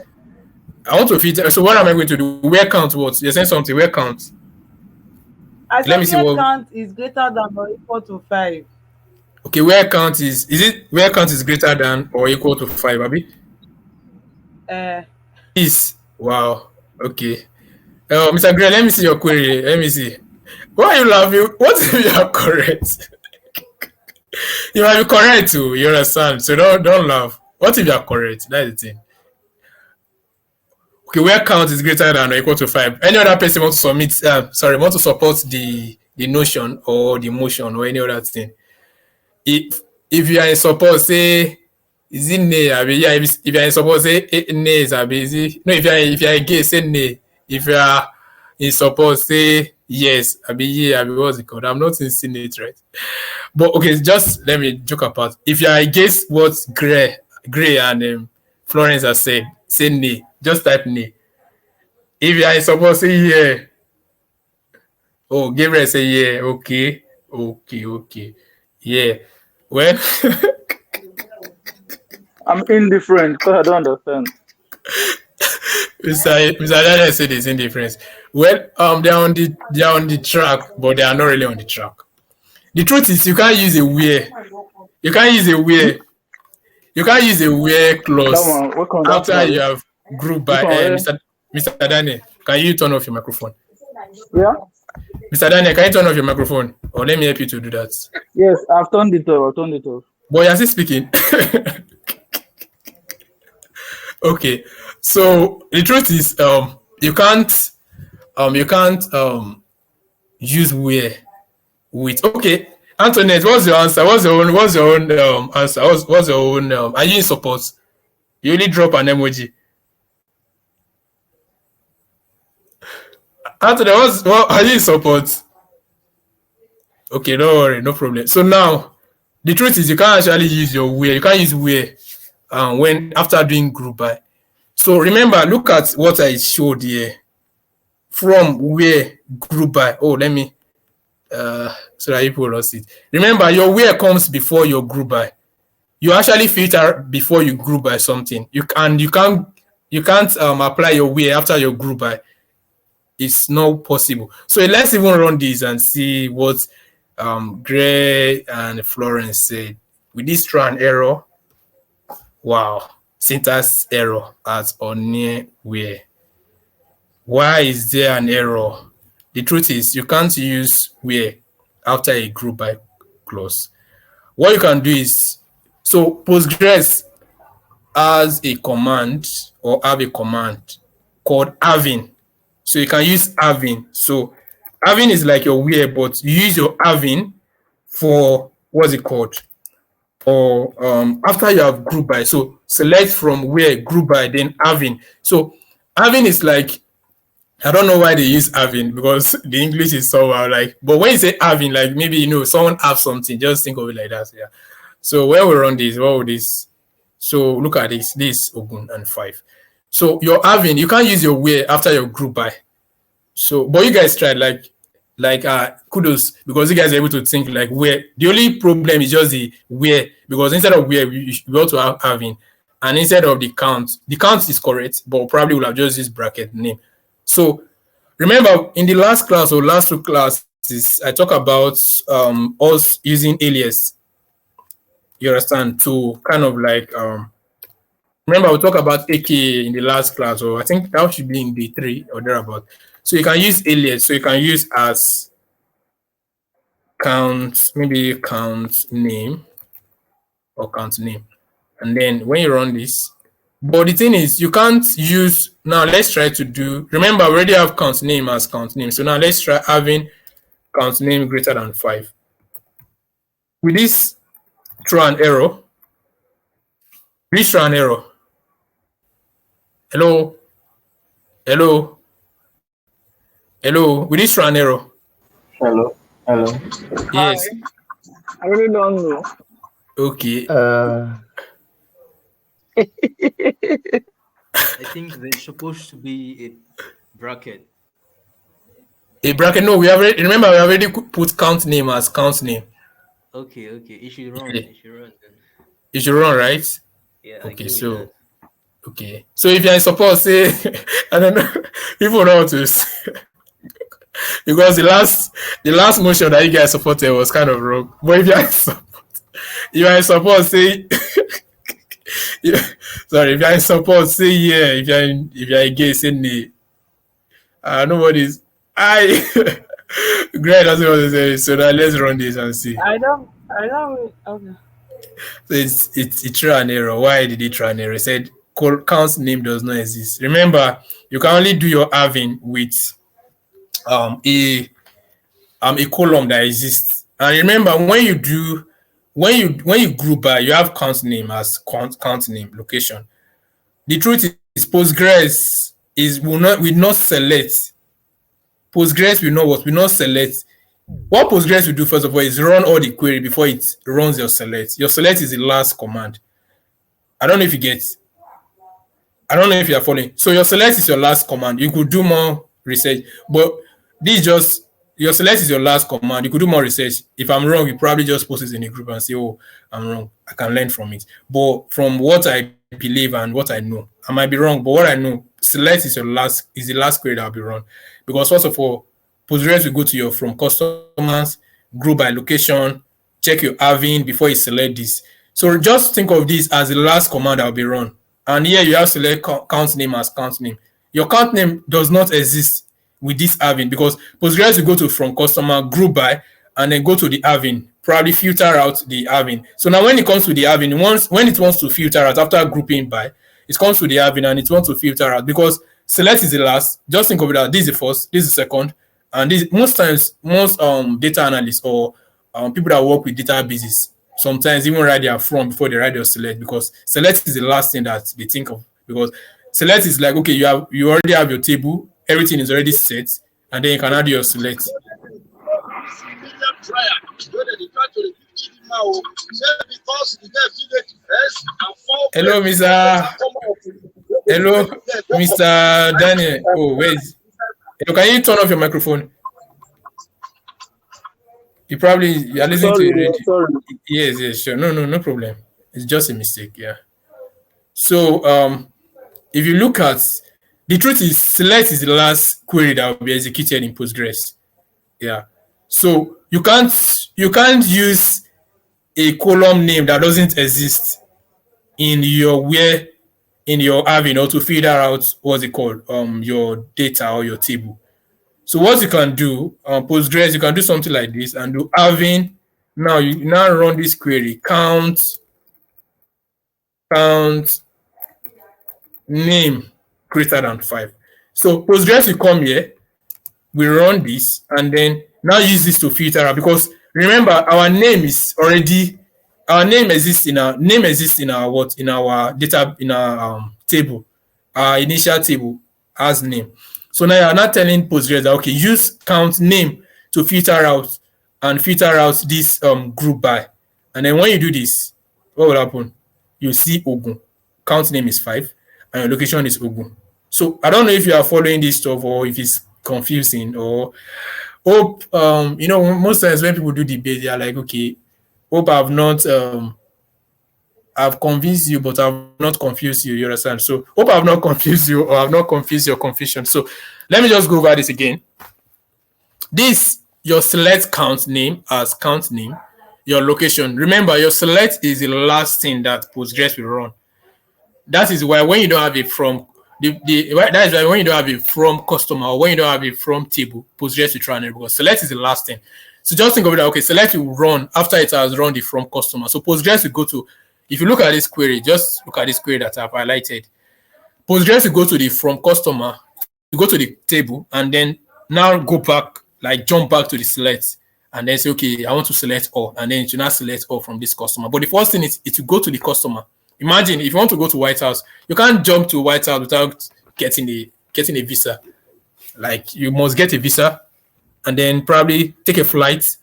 I want to filter. So what am I going to do? Where count what? You're saying something. Where count? Let me see what count is greater than or equal to 5. Okay, where count is it where count is greater than or equal to 5, Abi? Wow. Okay. Mr. Gray, let me see your query. Let me see. Why are you laughing? What if you are correct? You might be correct too. You understand? So don't laugh. What if you are correct? That's the thing. Okay, where count is greater than or equal to 5. Any other person want to want to support the notion or the motion or any other thing. If you are in support, say is it nay? I mean, yeah, if you are in support, say nay is easy. No, if you are against, say nay. If you are in support, say yes. I mean, yeah, I mean, what's it called? I'm not insane it, right? But okay, just let me joke apart. If you are against what Gray and Florence are saying, say nay. Just type nay. If you are in support, say yeah. Oh, Gabriel say yeah. Okay. Yeah. Well, I'm indifferent because I don't understand. Mr. Daniel said there's indifference. Well, they're on the track, but they are not really on the track. The truth is, you can't use a where. You can't use a where. You can't use a where clause after you have grouped by Mr. Daniel. Can you turn off your microphone? Yeah. Mr. Daniel, can you turn off your microphone? Or let me help you to do that. Yes, I've turned it off. But you're still speaking. Okay. So the truth is, you can't use where with. Okay, Antoinette, what's your answer? What's your own answer? What's your own? Are you in support? You only drop an emoji. Antoinette, what are you in support? Okay, don't worry, no problem. So now, the truth is, you can't actually use your where. You can't use where when after doing GroupBy. So remember, look at what I showed here. From where GroupBy. Oh, let me so that people lost it. Remember, your where comes before your GroupBy. You actually filter before you GroupBy something. You can't apply your where after your GroupBy. It's not possible. So let's even run this and see what Gray and Florence said. With this throw an error. Wow. Syntax error at or near where. Why is there an error? The truth is, you can't use where after a GroupBy clause. What you can do is, so Postgres has a command or have a command called having. So you can use having. So having is like your where, but you use your having for what's it called? Or after you have GroupBy. So select from where GroupBy, then having. So having is like, I don't know why they use having because the English is so like, but when you say having, like maybe someone have something, just think of it like that. Yeah. So when we run this, what would this? So look at this Ogun and 5. So you're having, you can't use your where after your GroupBy. So, but you guys tried kudos because you guys are able to think like where. The only problem is just the where, because instead of where we also have having, and instead of the count is correct, but probably will have just used bracket name. So remember in the last class or last 2 classes, I talk about us using alias. You understand? To kind of like remember we talked about AK in the last class, or I think that should be in day 3 or thereabout. So you can use alias. So you can use as count, maybe count name or count name. And then when you run this, but the thing is you can't use, now let's try to do, remember we already have count name as count name. So now let's try having count name greater than 5. With this throw an error. Please throw an error. Hello. Will this throw an error? Hello. Yes. I really don't know. Okay. I think there's supposed to be a bracket. A bracket? No, we already put count name as count name. Okay. It should run. Okay. It should run, right? Yeah. Okay, so okay. So if you're in support, say I don't know. People know how to say. Because the last motion that you guys supported was kind of wrong. But if you're in support, say sorry, if you're in support, say yeah. If you're against, say nay. Nobody's. I. Greg doesn't want to say it, so now let's run this and see. I don't. Okay. So it threw an error. Why did it throw an error? It said count name does not exist. Remember, you can only do your having with a column that exists. And remember, when you group by, you have count name as count name location. The truth is Postgres will not select. Postgres will not select. What Postgres will do first of all is run all the query before it runs your select. Your select is the last command. I don't know if you get. I don't know if you are following. So your select is your last command. You could do more research, but this just your select is your last command. You could do more research. If I'm wrong, you probably just post it in a group and say, "Oh, I'm wrong. I can learn from it." But from what I believe and what I know, I might be wrong. But what I know, select is the last query that will be run, because first of all, Postgres will go to your from customers, group by location, check your having before you select this. So just think of this as the last command that will be run. And here you have select count name as count name. Your count name does not exist with this having, because Postgres will go to from customer, group by, and then go to the having, probably filter out the having. So now when it comes to the having, when it wants to filter out after grouping by, it comes to the having and it wants to filter out, because select is the last. Just think of it as this is the first, this is the second, and this most times most data analysts or people that work with databases sometimes even write their from before they write their select, because select is the last thing that they think of, because select is like, okay, you already have your table, everything is already set, and then you can add your select. Hello, Mr. Hello, Mr. Daniel. Oh, wait. Can you turn off your microphone? You are listening to it. Sorry. Yes, sure. No problem. It's just a mistake, yeah. So if you look at the truth is select is the last query that will be executed in Postgres. Yeah. So you can't use a column name that doesn't exist in your having, or to figure out what's it called, your data or your table. So what you can do on Postgres, you can do something like this and do having. Now you now run this query, count name greater than 5. So Postgres will come here, we run this, and then now use this to filter out, because remember our name exists in our data, in our table. Our initial table has name. So now you're not telling Postgres that, okay, use count name to filter out this group by. And then when you do this, what will happen? You see Ogun. Count name is 5 and your location is Ogun. So I don't know if you are following this stuff or if it's confusing, or hope most times when people do debate, they are like, okay, hope I've not I've convinced you, but I've not confused you. You understand? So hope I've not confused you, or I've not confused your confusion. So let me just go over this again. This, your select count name as count name, your location. Remember, your select is the last thing that Postgres will run. That is why when you don't have it from that is why when you don't have it from customer, or when you don't have it from table, Postgres will try and because select is the last thing. So just think of it that, okay, select will run after it has run the from customer. So Postgres will go to, if you look at this query, just look at this query that I've highlighted. Postgres will go to the from customer, you go to the table, and then now go back, like jump back to the select, and then say, okay, I want to select all, and then it will not select all from this customer. But the first thing is it will go to the customer. Imagine if you want to go to White House, you can't jump to White House without getting a visa. Like you must get a visa, and then probably take a flight,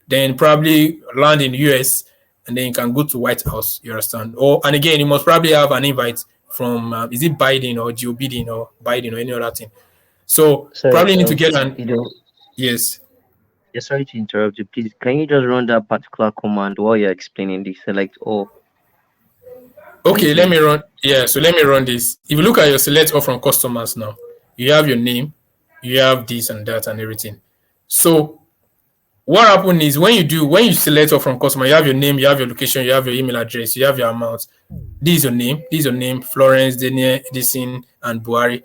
then probably land in US, and then you can go to White House. You understand? And again, you must probably have an invite from is it Biden or Joe Biden or Biden or any other thing. So probably need to get an yes. Yeah, sorry to interrupt you. Please, can you just run that particular command while you're explaining the select all? Okay, let me run. Yeah, so let me run this. If you look at your select all from customers now, you have your name, you have this and that and everything. So what happens is when you select all from customer, you have your name, you have your location, you have your email address, you have your amount. This is your name, Florence, Daniel, Edison, and Buhari.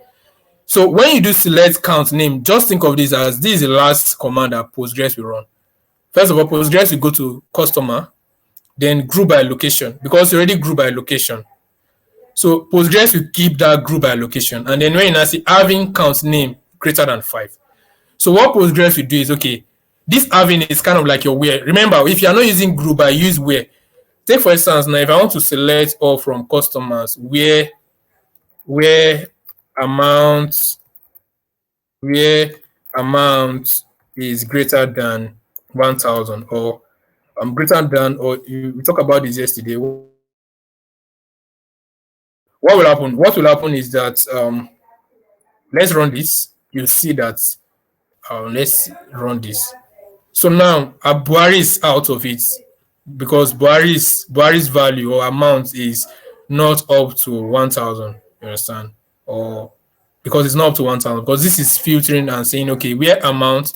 So when you do select count name, just think of this as this is the last command that Postgres will run. First of all, Postgres will go to customer, then group by location, because you already group by location. So Postgres will keep that group by location, and then when you now see having count name greater than 5. So what Postgres will do is, okay, this having is kind of like your where. Remember, if you are not using group by, use where. Take for instance, now if I want to select all from customers where amount is greater than 1,000, or greater than, or we talked about this yesterday. What will happen? What will happen is that let's run this. You'll see that let's run this. So now Buhari is out of it because Buhari's value or amount is not up to 1,000. You understand? Or because it's not up to 1,000, because this is filtering and saying, okay, where amount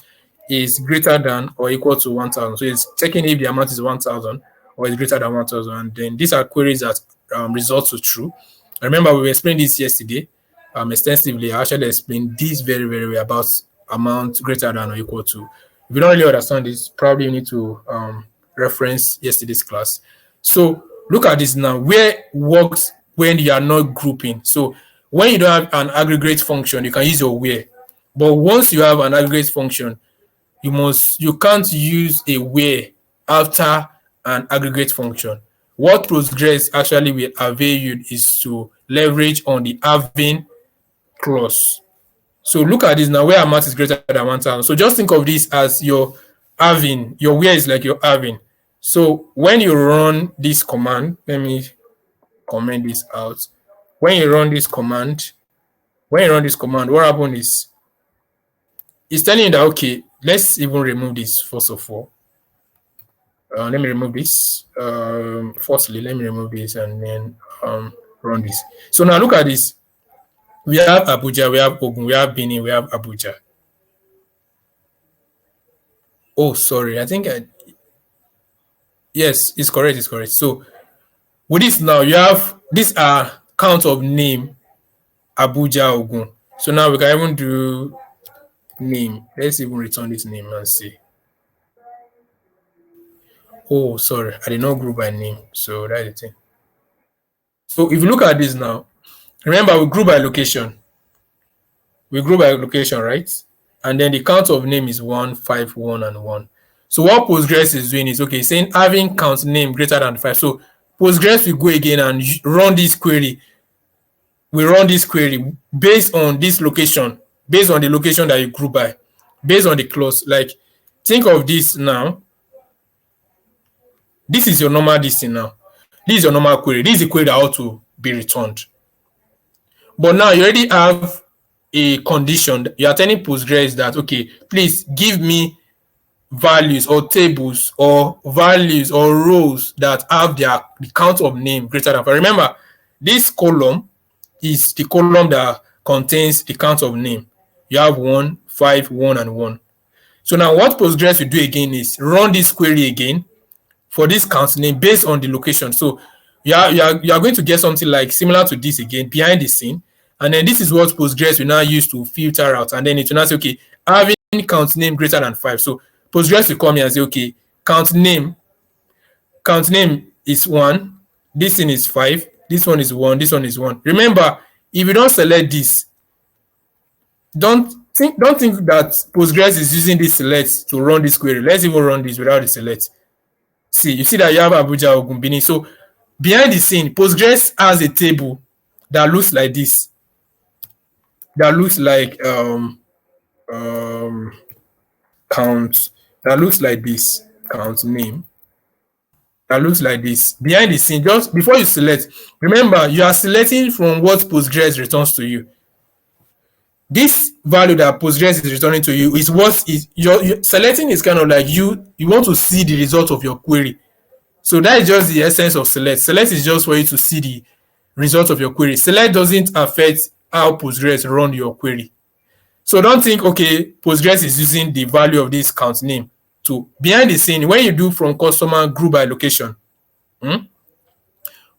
is greater than or equal to 1,000. So it's checking if the amount is 1,000 or is greater than 1,000. And then these are queries that result to true. I remember we explained this yesterday extensively. I actually explained this very, very well about amount greater than or equal to. If you don't really understand this, probably you need to reference yesterday's class. So look at this now. Where works when you are not grouping. So when you don't have an aggregate function, you can use your where. But once you have an aggregate function, you can't use a where after an aggregate function. What Postgres actually will avail you is to leverage on the having clause. So look at this now, where amount is greater than 1,000. So just think of this as your having, your where is like your having. So when you run this command, let me comment this out. When you run this command, what happens is it's telling you that, okay, let's even remove this first of all. Let me remove this. Firstly, let me remove this and then run this. So now look at this. We have Abuja, we have Ogun, we have Benin, we have Abuja. Oh, sorry. I think yes, it's correct. It's correct. So with this now, you have these are count of name Abuja, Ogun. So now we can even do name. Let's even return this name and see. Oh, sorry, I did not group by name. So that's the thing. So if you look at this now, remember we group by location. We group by location, right? And then the count of name is 1, 5, 1, and 1. So what Postgres is doing is, okay, saying having count name greater than 5. So Postgres will go again and run this query. We run this query based on this location, based on the location that you group by, based on the clause. Like, think of this now. This is your normal thing now. This is your normal query. This is the query that ought to be returned. But now you already have a condition. You are telling Postgres that, okay, please give me values or tables or values or rows that have the count of name greater than 5. Remember, this column is the column that contains the count of name. You have 1, 5, 1, and 1. So now what Postgres will do again is run this query again for this count name based on the location. So you are going to get something like similar to this again behind the scene. And then this is what Postgres will now use to filter out. And then it will now say, okay, having count name greater than 5. So Postgres will come here and say, okay, count name is 1. This thing is 5. This one is 1. This one is 1. Remember, if you don't select this, don't think that Postgres is using this select to run this query. Let's even run this without the select. See, you see that you have Abuja, Ogun, Benin. So behind the scene, Postgres has a table that looks like this. That looks like count. That looks like this. Count name. That looks like this. Behind the scene, just before you select, remember you are selecting from what Postgres returns to you. This value that Postgres is returning to you is what is your selecting is kind of like you want to see the result of your query. So that is just the essence of select. Select is just for you to see the result of your query. Select doesn't affect how Postgres run your query. So don't think, okay, Postgres is using the value of this count name to behind the scene. When you do from customer group by location,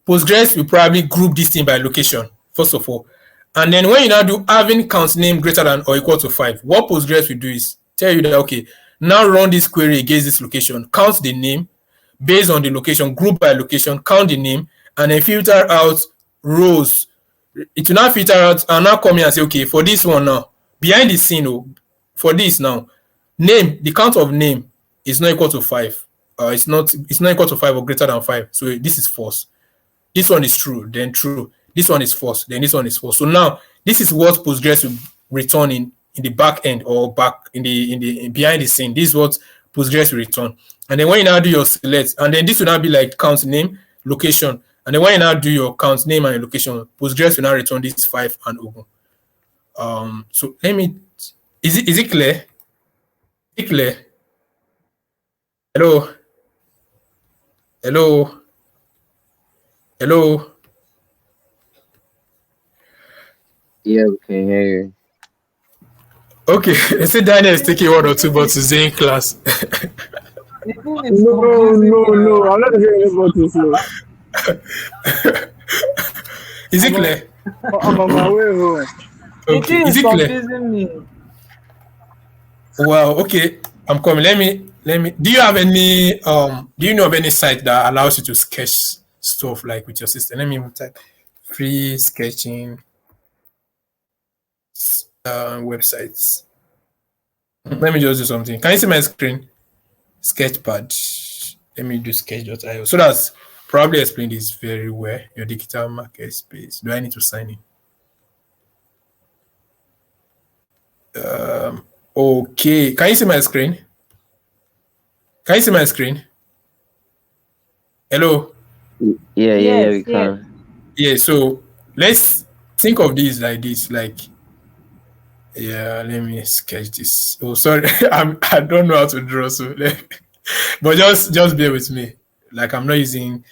Postgres will probably group this thing by location, first of all. And then when you now do having count name greater than or equal to 5, what Postgres will do is tell you that, okay, now run this query against this location, count the name based on the location, group by location, count the name, and then filter out rows. It will now filter out and now come here and say, okay, for this one now, behind the scene, for this now, name, the count of name is not equal to 5. It's not equal to 5 or greater than 5. So this is false. This one is true, then true. This one is false, then this one is false. So now this is what Postgres will return in the back end or back in the behind the scene. This is what Postgres will return. And then when you now do your select, and then this will now be like count name, location. And then when you now do your count name and your location, Postgres will now return this 5 and Ogun. So let me, is it clear? Is it clear? Hello? Hello? Hello? Yeah, we can hear you. Okay, I see Daniel is taking 1 or 2 bottles in class. No, I'm not hearing about this. Is it clear? I'm on my way home. Okay. Is it clear? Confusing me. Well, okay, I'm coming. Let me. Do you have any? Do you know of any site that allows you to sketch stuff like with your system? Let me type free sketching websites. Let me just do something. Can you see my screen? Sketchpad. Let me do sketch.io. So that's probably explain this very well. Your digital market space. Do I need to sign in? Okay. Can you see my screen? Can you see my screen? Hello? Yeah, we can. Yeah, so let's think of these like this. Like, yeah, let me sketch this. Oh, sorry. I don't know how to draw, so but just bear with me. Like, I'm not using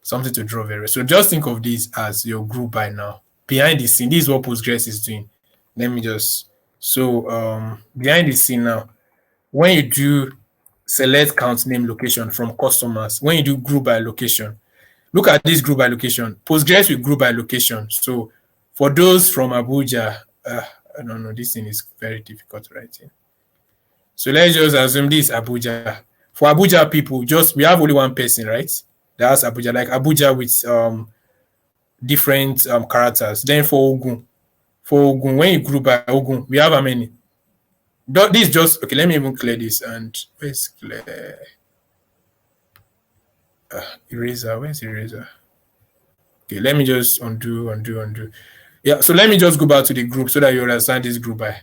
something to draw very well. So just think of this as your group by now. Behind the scene, this is what Postgres is doing. Let me just, so behind the scene now, when you do select count name location from customers, when you do group by location, look at this group by location. Postgres will group by location. So for those from Abuja, I don't know, this thing is very difficult to write in. So let's just assume this Abuja. For Abuja people, we have only one person, right? That's Abuja, like Abuja with different characters. Then for Ogun, when you group by Ogun, we have how many? This just, okay, let me even clear this. And where's clear? Eraser, where's eraser? Okay, let me just undo. Yeah, so let me just go back to the group so that you understand this group by.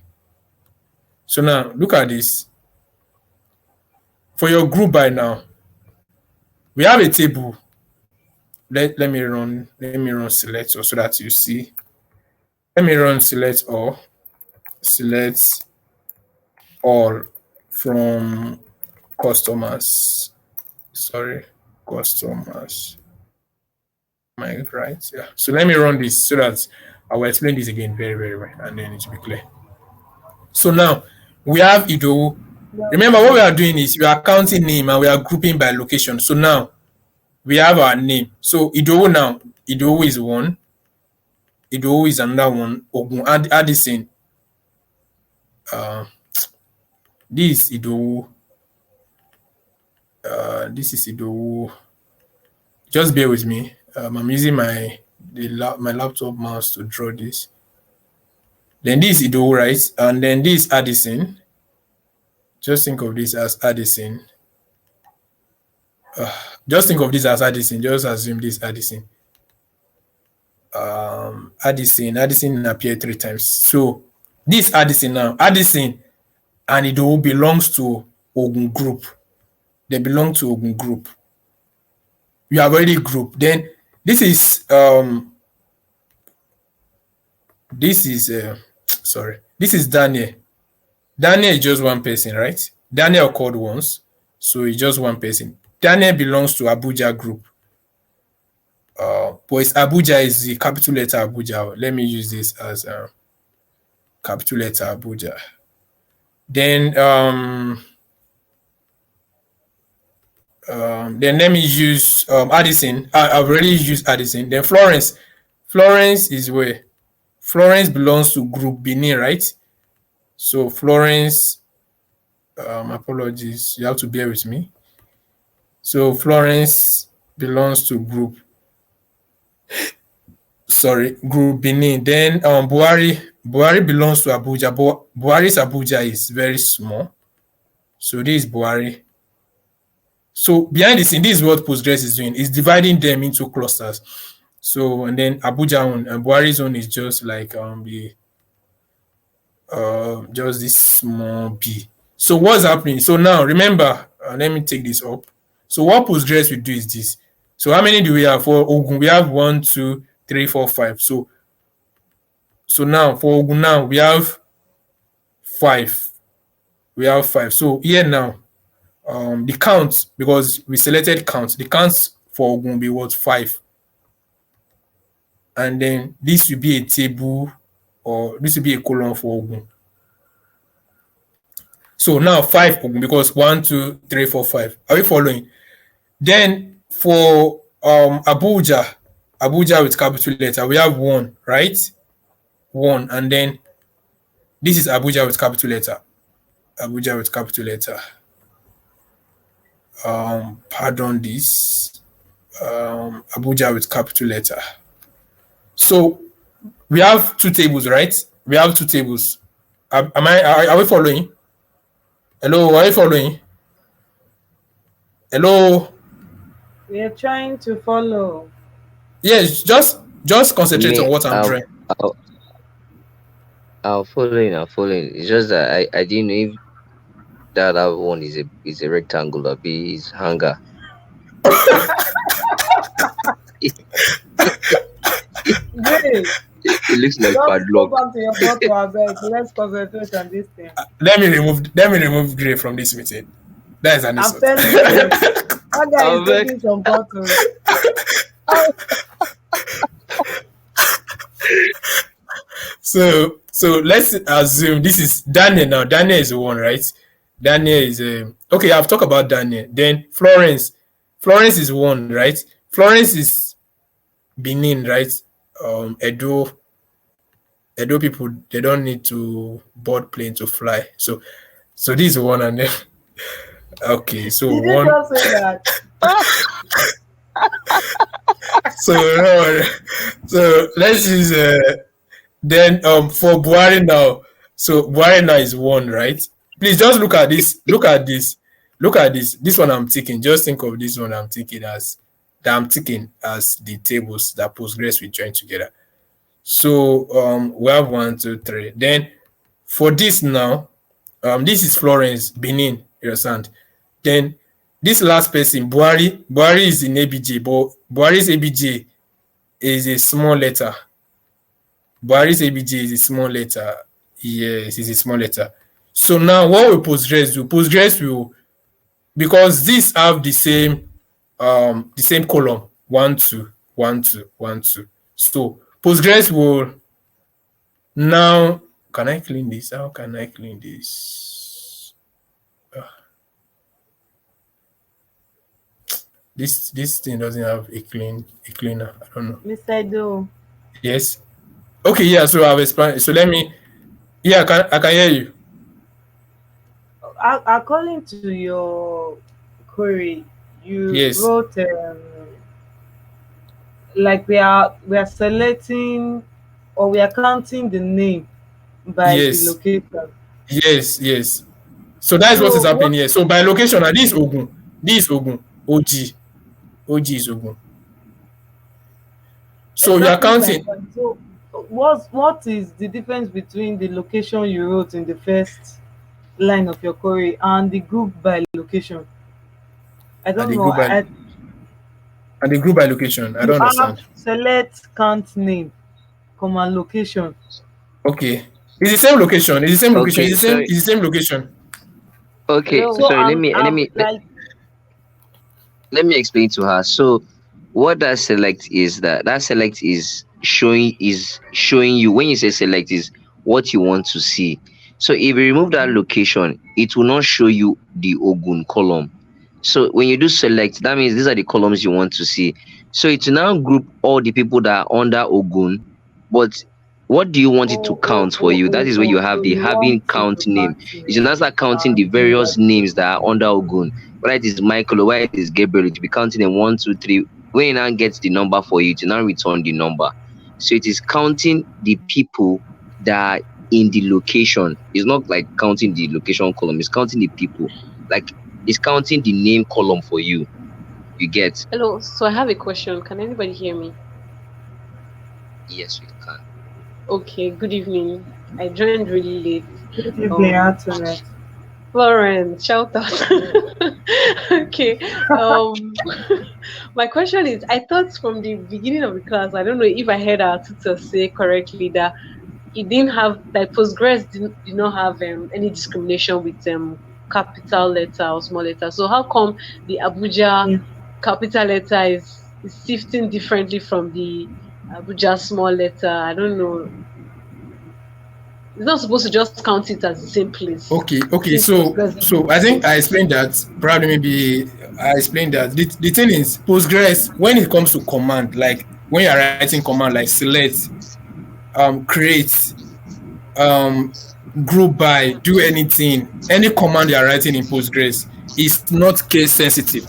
So now, look at this. For your group by now, we have a table. Let me run select so that you see. Let me run select all from customers. Sorry, customers. Am I right? Yeah. So let me run this so that I will explain this again very, very well, and then it will be clear. So now we have Ido. Remember what we are doing is we are counting name and we are grouping by location. So now we have our name. So Ido is one. Ido is another one. Ogun Addison. This Ido. This is Ido. Just bear with me. I'm using my laptop mouse to draw this. Then this is Ido, right? And then this Addison. Just think of this as Addison. Just think of this as Addison. Just assume this Addison. Addison appeared 3 times. So this Addison now, Addison and Ido belongs to Ogun group. They belong to Ogun group. You have already grouped. Then this is this is Daniel. Daniel is just one person, right? Daniel occurred once, so it's just one person. Daniel belongs to Abuja group. But Abuja is the capital letter Abuja. Let me use this as capital letter Abuja. Then let me use Addison. I've already used Addison. Then Florence Florence is where? Florence belongs to group Benin, right? So Florence, apologies, you have to bear with me. So Florence belongs to group Benin. Then Buhari belongs to Abuja. Buhari's Abuja is very small. So this is Buhari. So behind the scene, this is what Postgres is doing. It's dividing them into clusters. So and then Abuja own and Buhari's own is just like just this small b. So what's happening? So now remember, let me take this up. So what Postgres will do is this. So how many do we have for Ogun? We have 1, 2, 3, 4, 5. So now for Ogun now we have 5. We have 5. So here now, the count, because we selected count, the counts for Ogun will be what? 5. And then this will be a table, or this will be a column for Ogun. So now 5 Ogun, because 1, 2, 3, 4, 5. Are we following? Then for Abuja with capital letter, we have 1, right? 1, and then this is Abuja with capital letter. Abuja with capital letter. Pardon this. Abuja with capital letter. So we have 2 tables, right? We have 2 tables. Are we following? Hello, are you following? Hello? We are trying to follow. Yes, just concentrate on what I'm doing. I'll follow in. It's just that I didn't know if that other one is a rectangular, B is hanger. It looks like padlock. Go back to your photo, let's concentrate on this thing. Let me remove Gray from this meeting. That is an insult. I'm telling you, that guy is taking some photos. So let's assume this is Daniel now. Daniel is the one, right? Daniel is okay. I've talked about Daniel. Then Florence is one, right? Florence is Benin, right? Edo people, they don't need to board plane to fly. So this is one, and then okay. So Did one. You just say that? So let's use then for Buhari now. So Buhari now is 1, right? Please just look at this. Look at this. This one I'm taking. Just think of this one I'm taking as the tables that Postgres will join together. So we have 1, 2, 3. Then for this now, this is Florence, Benin, you understand? Then this last person, Buhari is in ABJ, but Buhari's ABJ is a small letter. Buhari's ABJ is a small letter. Yes, it's a small letter. So now what will Postgres do? Postgres will, because these have the same column, 1, 2, 1, 2, 1, 2. So Postgres will now, can I clean this? How can I clean this? This thing doesn't have a cleaner. I don't know. Mr. Edo. Yes. Okay, yeah, so I've expanded. So let me, yeah, I can hear you. According to your query, you wrote like we are selecting, or we are counting the name by the location. Yes. So that is what is happening here. So by location, and this is Ogun. OG is Ogun. So you are counting. So what is the difference between the location you wrote in the first line of your query and the group by location? I don't know. And the group by location, I don't understand. Select count name, comma location. Okay, it's the same location. It's the same location. Okay, so let me explain to her. So what that select is showing you, when you say select, is what you want to see. So if you remove that location, it will not show you the Ogun column. So when you do select, that means these are the columns you want to see. So it will now group all the people that are under Ogun, but what do you want it to count for you? That is where you have So the you having want it count to name. You should actually now start counting the do various that. names that are under Ogun. Whether it is Michael or whether it is Gabriel, it will be counting them 1, 2, 3. When you now get the number for you, to now return the number. So it is counting the people that are in the location. It's not like counting the location column, it's counting the people. Like it's counting the name column for you. You get? Hello, so I have a question. Can anybody hear me? Yes, we can. Okay, good evening. I joined really late. Good evening, Antoinette. Florence, shout out. Okay. My question is, I thought from the beginning of the class, I don't know if I heard our tutor say correctly that it didn't have like Postgres did not have any discrimination with capital letter or small letter. So how come the Abuja Yeah. capital letter is shifting differently from the Abuja small letter? I don't know. It's not supposed to just count it as the same place. Okay. Since So Postgres is so the I same think I place. explained that. Probably maybe I explained that. The thing is, Postgres, when it comes to command, like when you're writing command like select, create, group by, do anything, any command you're writing in Postgres is not case sensitive.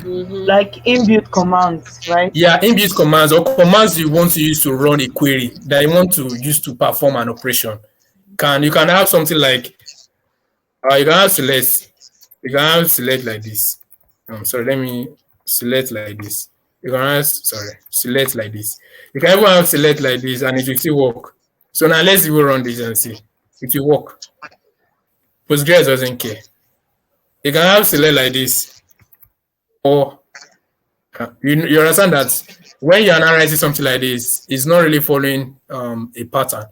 Like inbuilt commands, right? Yeah, inbuilt commands or commands you want to use to run a query that you want to use to perform an operation. You can have something like you can have select. You can have select like this. Sorry, let me select like this. You can have select like this. You can even have select like this and it will still work. So now let's even run this and see. It will work. Postgres doesn't care. You can have select like this, or you understand that when you're analyzing something like this, it's not really following a pattern.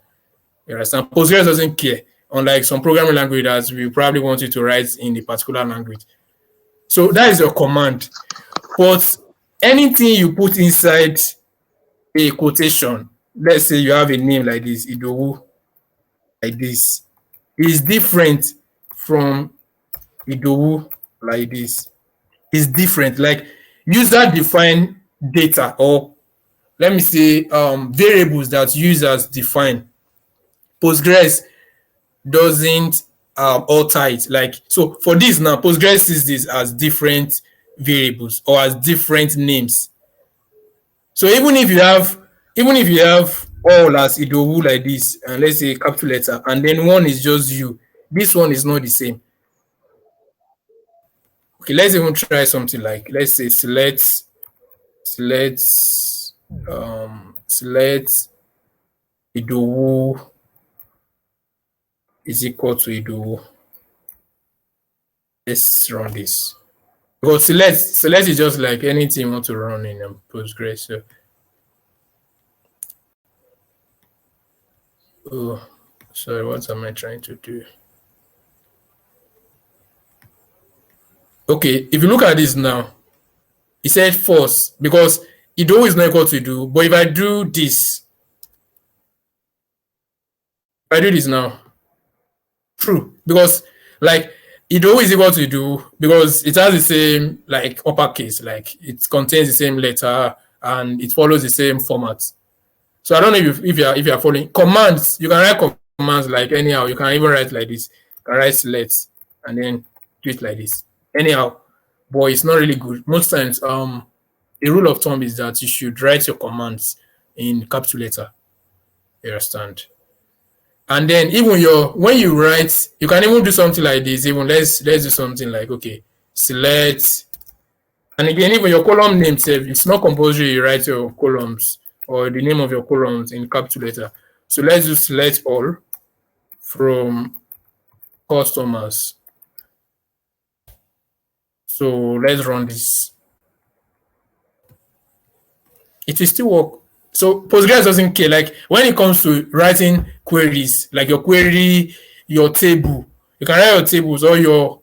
You understand? Postgres doesn't care, unlike some programming language that we probably want you to write in a particular language. So that is your command. But anything you put inside a quotation, let's say you have a name like this, Idowu, like this, is different from Idowu like this. Is different. Like user defined data, or let me say variables that users define. Postgres doesn't alter it. Like, so for this now, Postgres sees this as different variables or as different names. So even if you have all as Idowu like this, and let's say capital letter, and then one is just you, this one is not the same. Okay, let's even try something like, let's say select Idowu is equal to Idowu. Let's run this. Because select is just like anything you want to run in Postgres. So, oh, sorry, what am I trying to do? Okay, if you look at this now, it said false because Idowu is not equal to Idowu. But if I do this, now, true, because like Idowu is equal to Idowu because it has the same like uppercase, like it contains the same letter and it follows the same format. So I don't know if you're following commands. You can write commands like anyhow. You can even write like this. You can write select and then do it like this anyhow. But it's not really good. Most times, the rule of thumb is that you should write your commands in capital letter. You understand? And then even when you write, you can even do something like this. Even let's do something like, okay, select, and again, even your column name itself, it's not compulsory you write your columns or the name of your columns in capital letter. So let's do select all from customers. So let's run this. It will still work. So Postgres doesn't care. Like when it comes to writing queries, like your query, your table, you can write your tables or your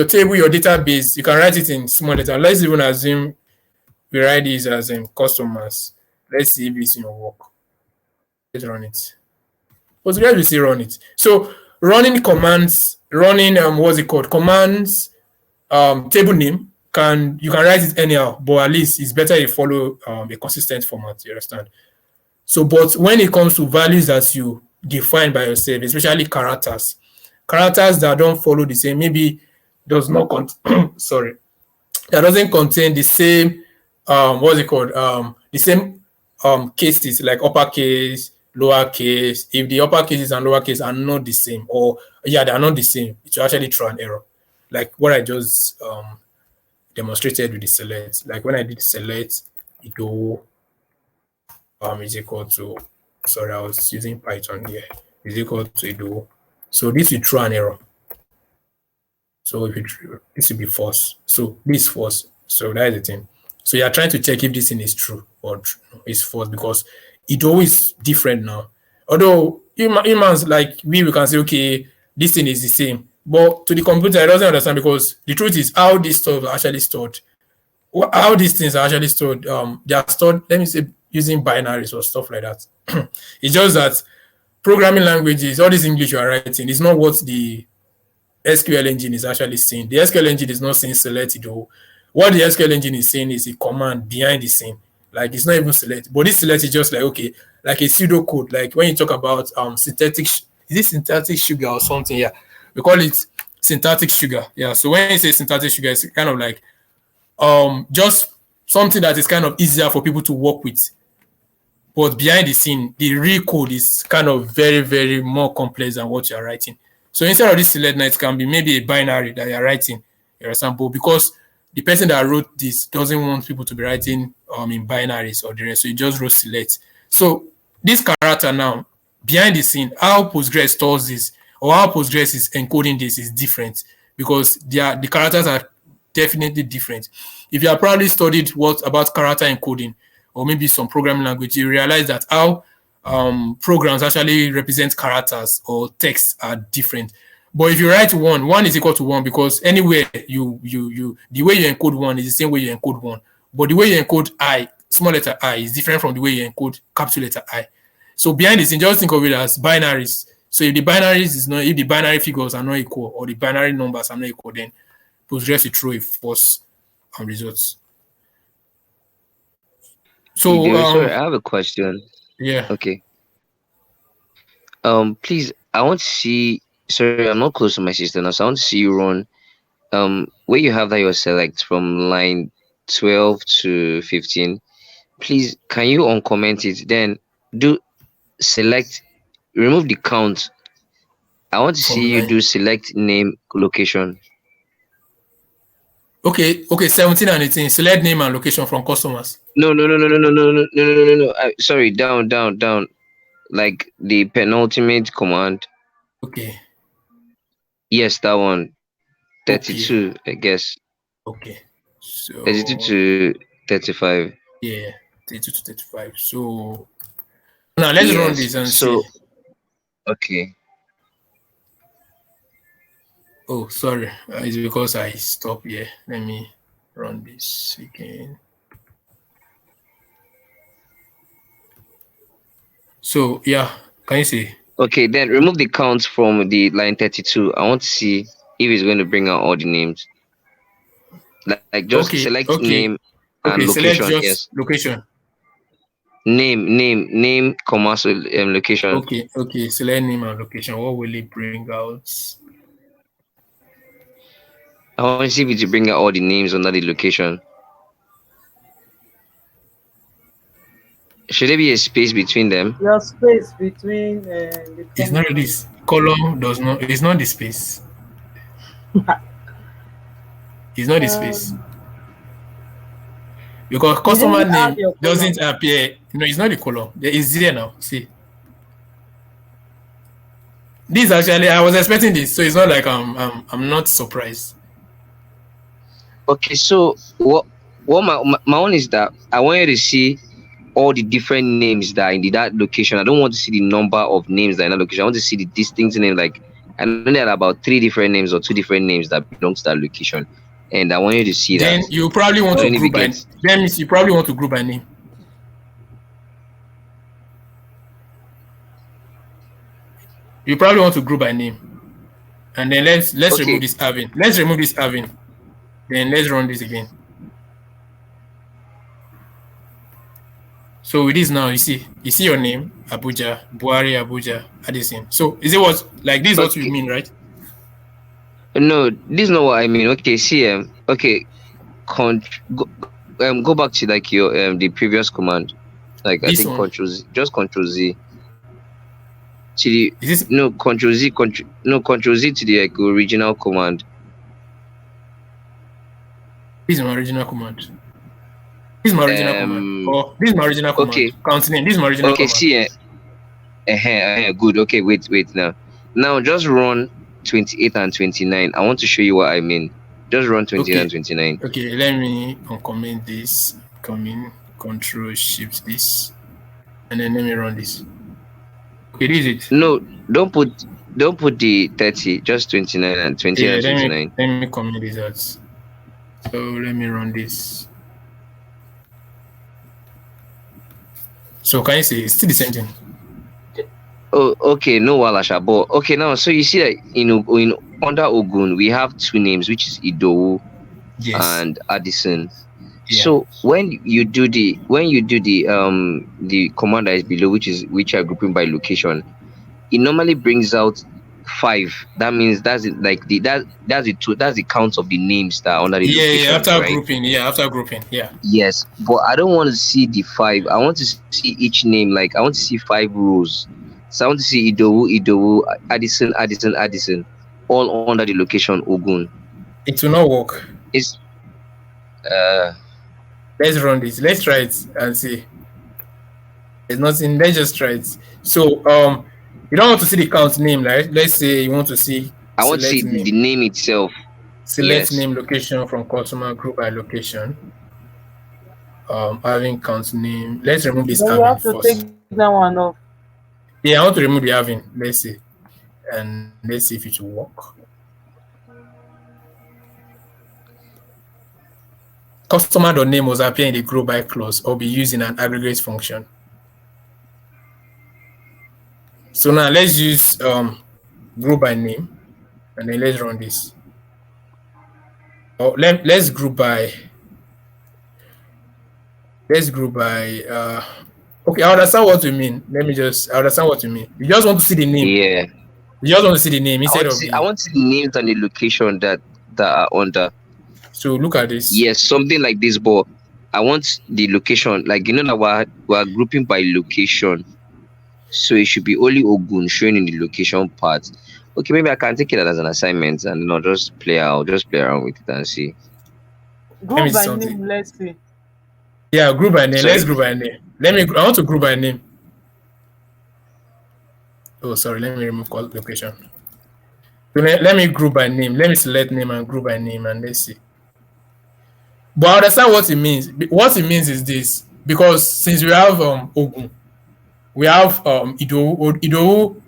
table, your database, you can write it in small letter. Let's even assume we write this as in customers. Let's see if it's in your work. Let's run it. Postgres will still run it. So running commands, running what's it called? Commands, table name, you can write it anyhow, but at least it's better you follow a consistent format. You understand? So, but when it comes to values that you define by yourself, especially characters that don't follow the same, maybe does not sorry, that doesn't contain the same what's it called, the same cases, like uppercase, lowercase. If the uppercases and lowercase are not the same, or yeah, they are not the same, it will actually throw an error, like what I just demonstrated with the select. Like when I did select, it will is equal to, sorry, I was using Python here, is equal to a do. So this will throw an error. So if this will be false. So this is false. So that is the thing. So you are trying to check if this thing is true or is false, because it always different now. Although humans like we can say, okay, this thing is the same. But to the computer, it doesn't understand, because the truth is how this stuff are actually stored. How these things are actually stored. They are stored, let me say, using binaries or stuff like that. It's just that programming languages, all this English you are writing, is not what the SQL engine is actually saying. The SQL engine is not saying select it. What the SQL engine is saying is a command behind the scene. Like it's not even select, but this select is just like, okay, like a pseudo code. Like when you talk about syntactic, is it syntactic sugar or something? Yeah, we call it syntactic sugar. Yeah. So when you say syntactic sugar, it's kind of like just something that is kind of easier for people to work with. But behind the scene, the real code is kind of very, very more complex than what you're writing. So instead of this select now, it can be maybe a binary that you're writing, for example, because the person that wrote this doesn't want people to be writing in binaries or the rest, so you just wrote select. So this character now, behind the scene, how Postgres stores this or how Postgres is encoding this is different, because the characters are definitely different. If you have probably studied what about character encoding or maybe some programming language, you realize that how programs actually represent characters or text are different. But if you write one is equal to one, because anywhere the way you encode one is the same way you encode one. But the way you encode I, small letter I, is different from the way you encode capital letter I. So behind this, just think of it as binaries. So if the binaries is not, if the binary figures are not equal or the binary numbers are not equal, then Postgres will throw a false results. So sorry, I have a question. Yeah. Okay. Please, I want to see. Sorry, I'm not close to my sister now, so I want to see you run. Where you have that your select from line 12 to 15. Please, can you uncomment it? Then do select, remove the count. I want to see you do select name location. Okay, 17 and 18. Select name and location from customers. No. Sorry, down. Like the penultimate command. Okay. Yes, that one. 32, okay. I guess. Okay. So 32 to 35. Yeah, 32 to 35. So now let's run this and see. Okay. Oh, sorry. It's because I stopped here. Let me run this again. So yeah, can you see? Okay, then remove the counts from the line 32. I want to see if it's going to bring out all the names. Like just select name and location. Select just yes. Location. Name, comma, location. Okay. Select name and location. What will it bring out? I want to see if it will bring out all the names under the location. Should there be a space between them? Your space between the it's not this column does not. It's not the space. It's not the space. Because customer name doesn't appear. No, it's not the column. There is there now. See. This actually, I was expecting this, so it's not like I'm not surprised. Okay, so what my own is that I want you to see all the different names that are in that location. I don't want to see the number of names that are in that location. I want to see the distinct name. Like I know there are about 3 different names or 2 different names that belong to that location, and I want you to see then that. Then you probably want to group by. That means you probably want to group by name. You probably want to group by name, and then let's remove this having. Let's remove this having. Then let's run this again. So with this now, you see your name, Abuja, Buhari, Abuja, Addison. So is it what like this? Is what you Okay. mean, right? No, this is not what I mean. Okay, see, okay, go back to like your the previous command. Like I This think one Control Z to the is this. no Control Z to the like original command. This is my original command. This is my original command. Um. Or this is my original command. Okay. Count name. This is my original Okay. command. See, good. Okay. Wait. Now just run 28 and 29. I want to show you what I mean. Just run 28 Okay. and 29. Okay. Let me uncomment this. Come in. Control Shift this, and then let me run this. Okay, this is it. No, don't put the 30. Just 29 and 20 Yeah, and 29. let me comment this out. So let me run this. So can you see it's still the same thing? Oh, okay, no Walasha, but okay now. So you see that in under Ogun we have two names, which is Idowu and Addison. Yeah. So when you do the command that is below, which are grouping by location, it normally brings out 5. That means that's it, like that's the count of the names that are under the location. Yeah, after right? grouping, yeah. Yes, but I don't want to see the 5. I want to see each name. Like I want to see 5 rows. So I want to see Idowu, Addison, all under the location Ogun. It will not work. It's let's run this. Let's try it and see. There's nothing. Let's just try it. So you don't want to see the count name, right? Let's say you want to see. I want to see the name itself. Select name location from customer group by location. Having count name. Let's remove this But you have to first. take that one off. Yeah, I want to remove the having. Let's see. And let's see if it will work. Customer.name must appear in the GroupBy clause or be used in an aggregate function. So now let's use GroupBy name, and then let's run this. Let's group by. Okay, I understand what you mean. I understand what you mean. You just want to see the name. Yeah. You just want to see the name instead of I want to see the names and the location that are under. So look at this. Yes, something like this, but I want the location. Like you know that we're grouping by location. So it should be only Ogun showing in the location part. Okay, maybe I can take it as an assignment and not just play around with it and see. Group by name, let's see. Yeah, group by name. Let's group by name. I want to group by name. Oh, sorry. Let me remove location. So let me group by name. Let me select name and group by name, and let's see. But I understand what it means. What it means is this, because since we have Ogun, we have Idowu. Idowu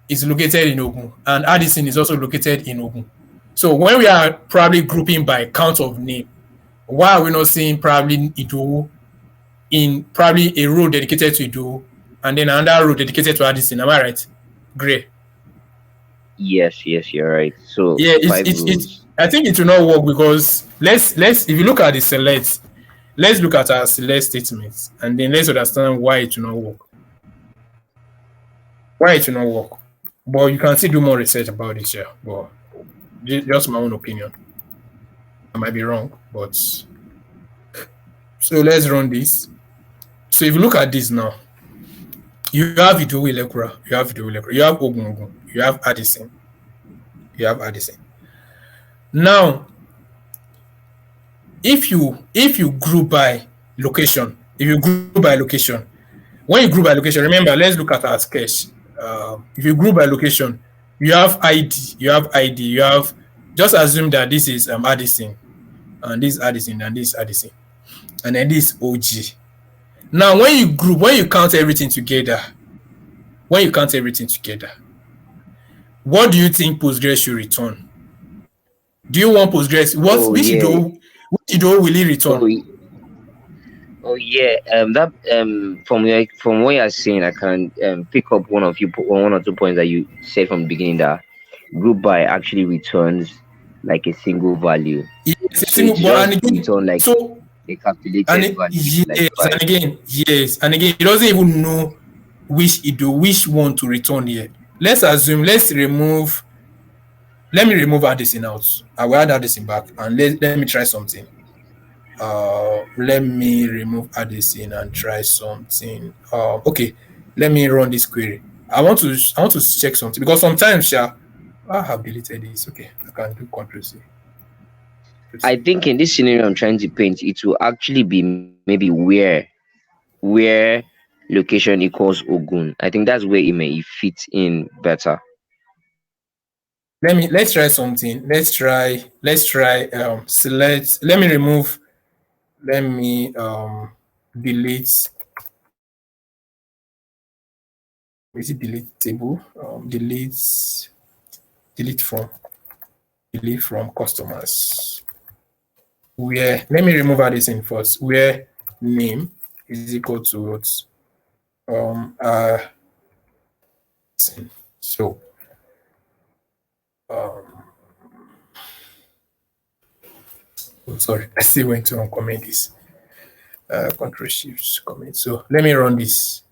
is located in Ogun, and Addison is also located in Ogun. So when we are probably grouping by count of name, why are we not seeing probably Idowu in probably a row dedicated to Idowu and then another row dedicated to Addison? Am I right? Gray. Yes, you're right. So yeah, it's I think it will not work because let's if you look at the select, let's look at our select statements and then let's understand why it will not work. But you can still do more research about it here. But just my own opinion. I might be wrong, but so let's run this. So if you look at this now, you have Idowu Elekura, you have Ogun, you have Addison. Now, if you group by location, when you group by location, remember, let's look at our sketch. If you group by location, you have ID, just assume that this is Addison, and this Addison, and this Addison, and then this OG. Now, when you count everything together, what do you think Postgres should return? Do you want Postgres? Which Idowu will it return? Oh yeah, that from what you're saying, I can pick up one or two points that you said from the beginning, that GroupBy actually returns like a single value. Yes, a So single, it's but just and again, return like so a calculated value, which is like yes, price. and again, yes, and again, it doesn't even know which one to return here. Let's assume, let me remove Addison out. I will add Addison back and let me try something. Let me remove Addison and try something. Okay, let me run this query. I want to check something because sometimes, yeah, I have deleted this. Okay, I can do Control C. I think in this scenario I'm trying to paint, it will actually be maybe where location equals Ogun. I think that's where it may fit in better. Let's try something. Let's try select. Let me remove. Let me delete. Is it delete table? Delete from customers. Where, let me remove this in first. Where name is equal to what? So sorry, I still went to uncomment this. Control Shift comment. So let me run this.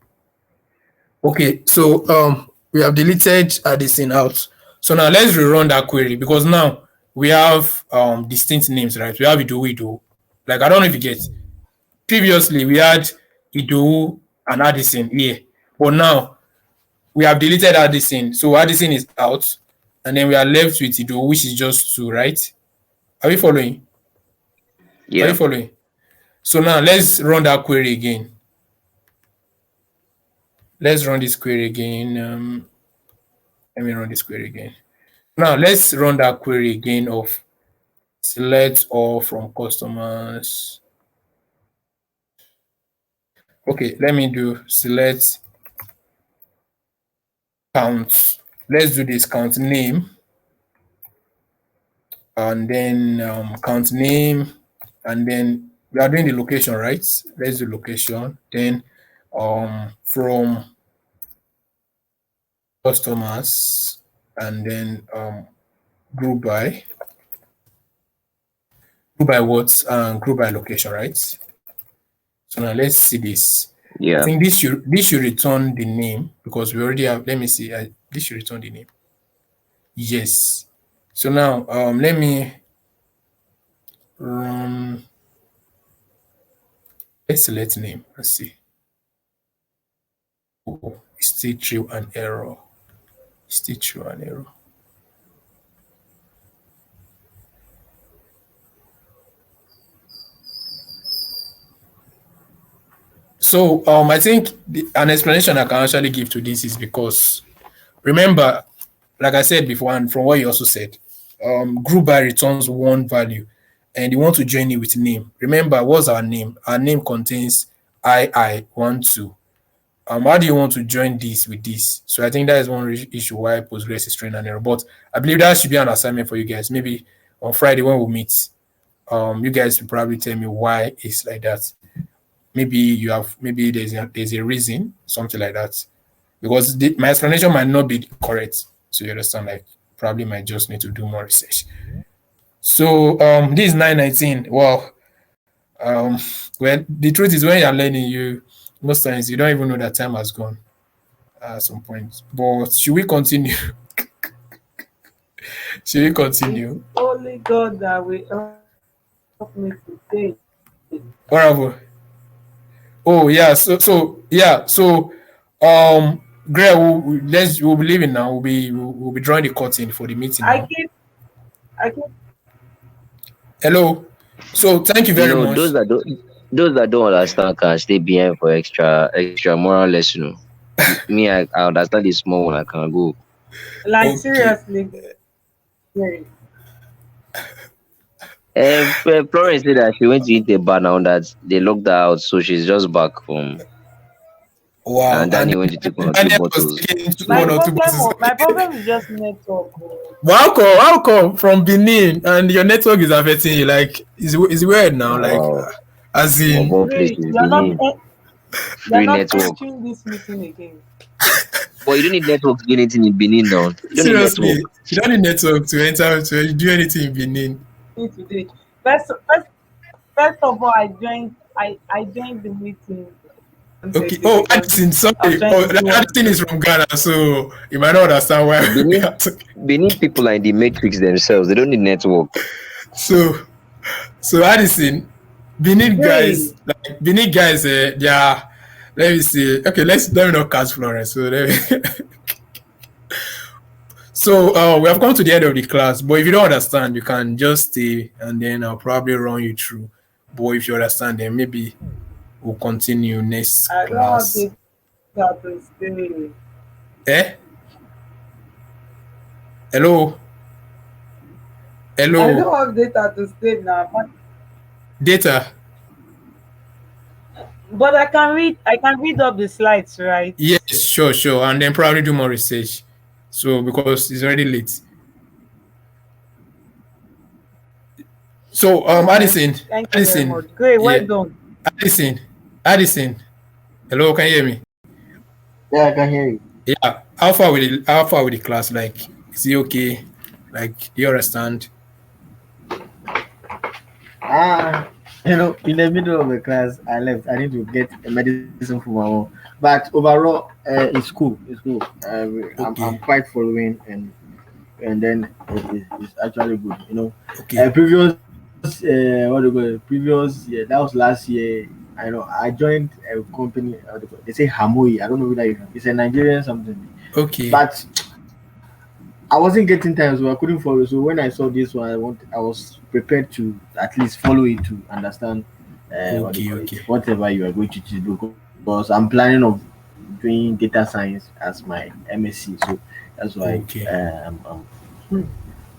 Okay, so we have deleted Addison out. So now let's rerun that query because now we have distinct names, right? We have Ido. Like, I don't know if you get. Previously we had Ido and Addison here, but now we have deleted Addison. So Addison is out, and then we are left with Ido, which is just 2, right? Are we following? Are you Yeah. following? So now let's run that query again. Let's run this query again. Let me run this query again. Now let's run that query again of select all from customers. Okay, let me do select count. Let's do this count name, and then count name, and then we are doing the location, right? Let's do location. Then from customers, and then group by what? Group by location, right? So now let's see this. I Yeah. think this should return the name because we already have. Let me see. This should return the name. Yes. So now let me run. Let's select name. Let's see. Oh, it's still through an error. Still through an error. So I think an explanation I can actually give to this is because remember, like I said before, and from what you also said, GroupBy returns one value, and you want to join it with name. Remember, what's our name? Our name contains I12. How do you want to join this with this? So I think that is one issue why Postgres is throwing an error. But I believe that should be an assignment for you guys. Maybe on Friday when we meet, you guys will probably tell me why it's like that. Maybe there's a reason, something like that. Because my explanation might not be correct. So you understand, like probably might just need to do more research. So this is 919. Well, well, the truth is when you're learning, most times you don't even know that time has gone at some point. But should we continue? Should we continue? It's only God that will help me today. Whatever. Oh yeah, so Greg, we'll be leaving now. We'll be drawing the curtain for the meeting I now. can Hello. So thank you very much. Those that don't understand can stay behind for extra moral lesson. Me, I understand the small one. I can go. like Okay. seriously. Yeah. Florence said that she went to eat a bar now that they locked her out, so she's just back home. Wow. And Danny went to take one or two Daniel was bottles. taking My one or two boxes. problem is just network. How come from Benin and your network is affecting you? Like, is weird now. Like, Wow. as Of in, all Great. places, You're not Benin. You're free not network. entering this meeting again. But you don't need network to do anything in Benin now. You don't need Seriously, network. you don't need network to enter to do anything in Benin. Today. First of all, I joined the meeting Okay. unexpectedly Oh, because Addison, I was sorry. trying Oh, to do one Addison thing. is from Ghana, so you might not understand why we Benin are talking. Benin people are in the matrix themselves. They don't need network. So, so Addison, Hey, Benin guys, they are. Let me see. Okay, let me not catch Florence. So let me. So we have come to the end of the class, but if you don't understand, you can just stay and then I'll probably run you through. But if you understand, then maybe we'll continue next I don't have class. data to stay. Eh? Hello? I Hello? don't have data to stay now. Data? But I can read up the slides, right? Yes, sure, sure. And then probably do more research. So because it's already late. So Okay. Addison, Thank you very Addison, much. Great, well yeah, done. Addison, Addison. Hello, can you hear me? Yeah, I can hear you. Yeah. How far with the class? Like, is it okay? Like, do you understand? In the middle of the class, I left. I need to get a medicine for my mom. But overall, it's cool. It's cool. I'm Okay. quite following, and then it's actually good. Okay. Previous, what do you call it? Previous year, that was last year. I know I joined a company. They say Hamui. I don't know whether you know. It's a Nigerian something, Okay. but I wasn't getting time, so I couldn't follow. So when I saw this one, I was prepared to at least follow it to understand what do you Okay. call it, Okay. whatever you are going to do. Because I'm planning of doing data science as my MSc, so that's why. Okay.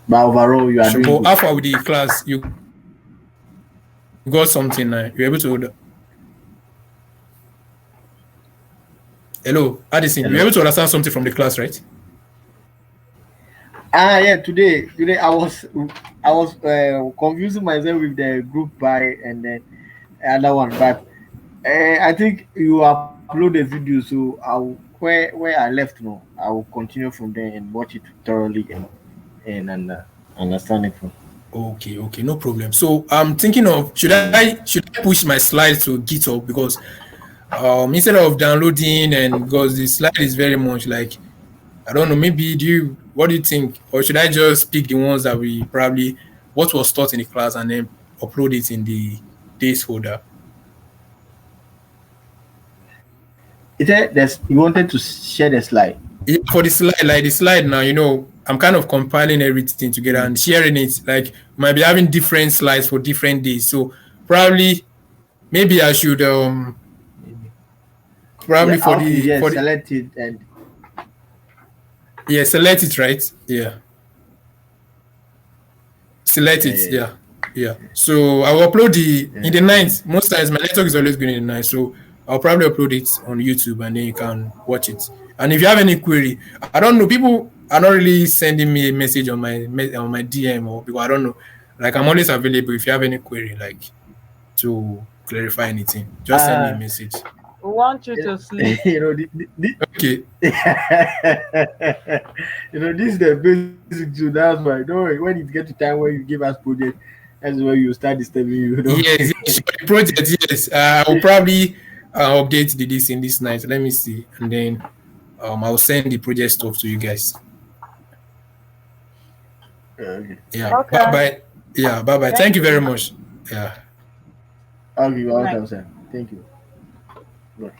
But overall, you are Sure. doing But good. how far with the class? You got something now. You're able to. Hello, Addison. You're Hello. able to understand something from the class, right? Yeah. Today I was confusing myself with the group buy and then another one, but I think you upload the video, so I'll where I left now. I will continue from there and watch it thoroughly and understand it from. Okay. Okay. No problem. So I'm thinking of should I push my slides to GitHub because instead of downloading and because the slide is very much like I don't know, maybe what do you think? Or should I just pick the ones that we probably what was taught in the class and then upload it in the days folder? It said you wanted to share the slide. Yeah, for the slide now, I'm kind of compiling everything together Mm. and sharing it. Like we might be having different slides for different days. So probably maybe I should probably Yeah. for Okay. the Yeah. for the Select it and yeah, select it, right? Yeah. Select yeah, it, yeah, yeah. Yeah. So I'll upload in yeah. the night. Most times my network is always going in the night. So I'll probably upload it on YouTube and then you can watch it. And if you have any query, I don't know, people are not really sending me a message on my DM or because I don't know. Like I'm always available if you have any query, like to clarify anything. Just send me a Uh, message. We want you to sleep. you know, Okay. this is the basic too. That's why. Don't worry. When it get to time where you give us project, that's where you start disturbing you. Yes, yes, sure. The project, yes. I will probably update this in this night. Let me see. And then I'll send the project stuff to you guys. Okay. Yeah. Bye Okay. bye. Yeah. Bye bye. Thank Thank you very you. much. Yeah. Okay, Good well night. done, sir. Thank you. Bye.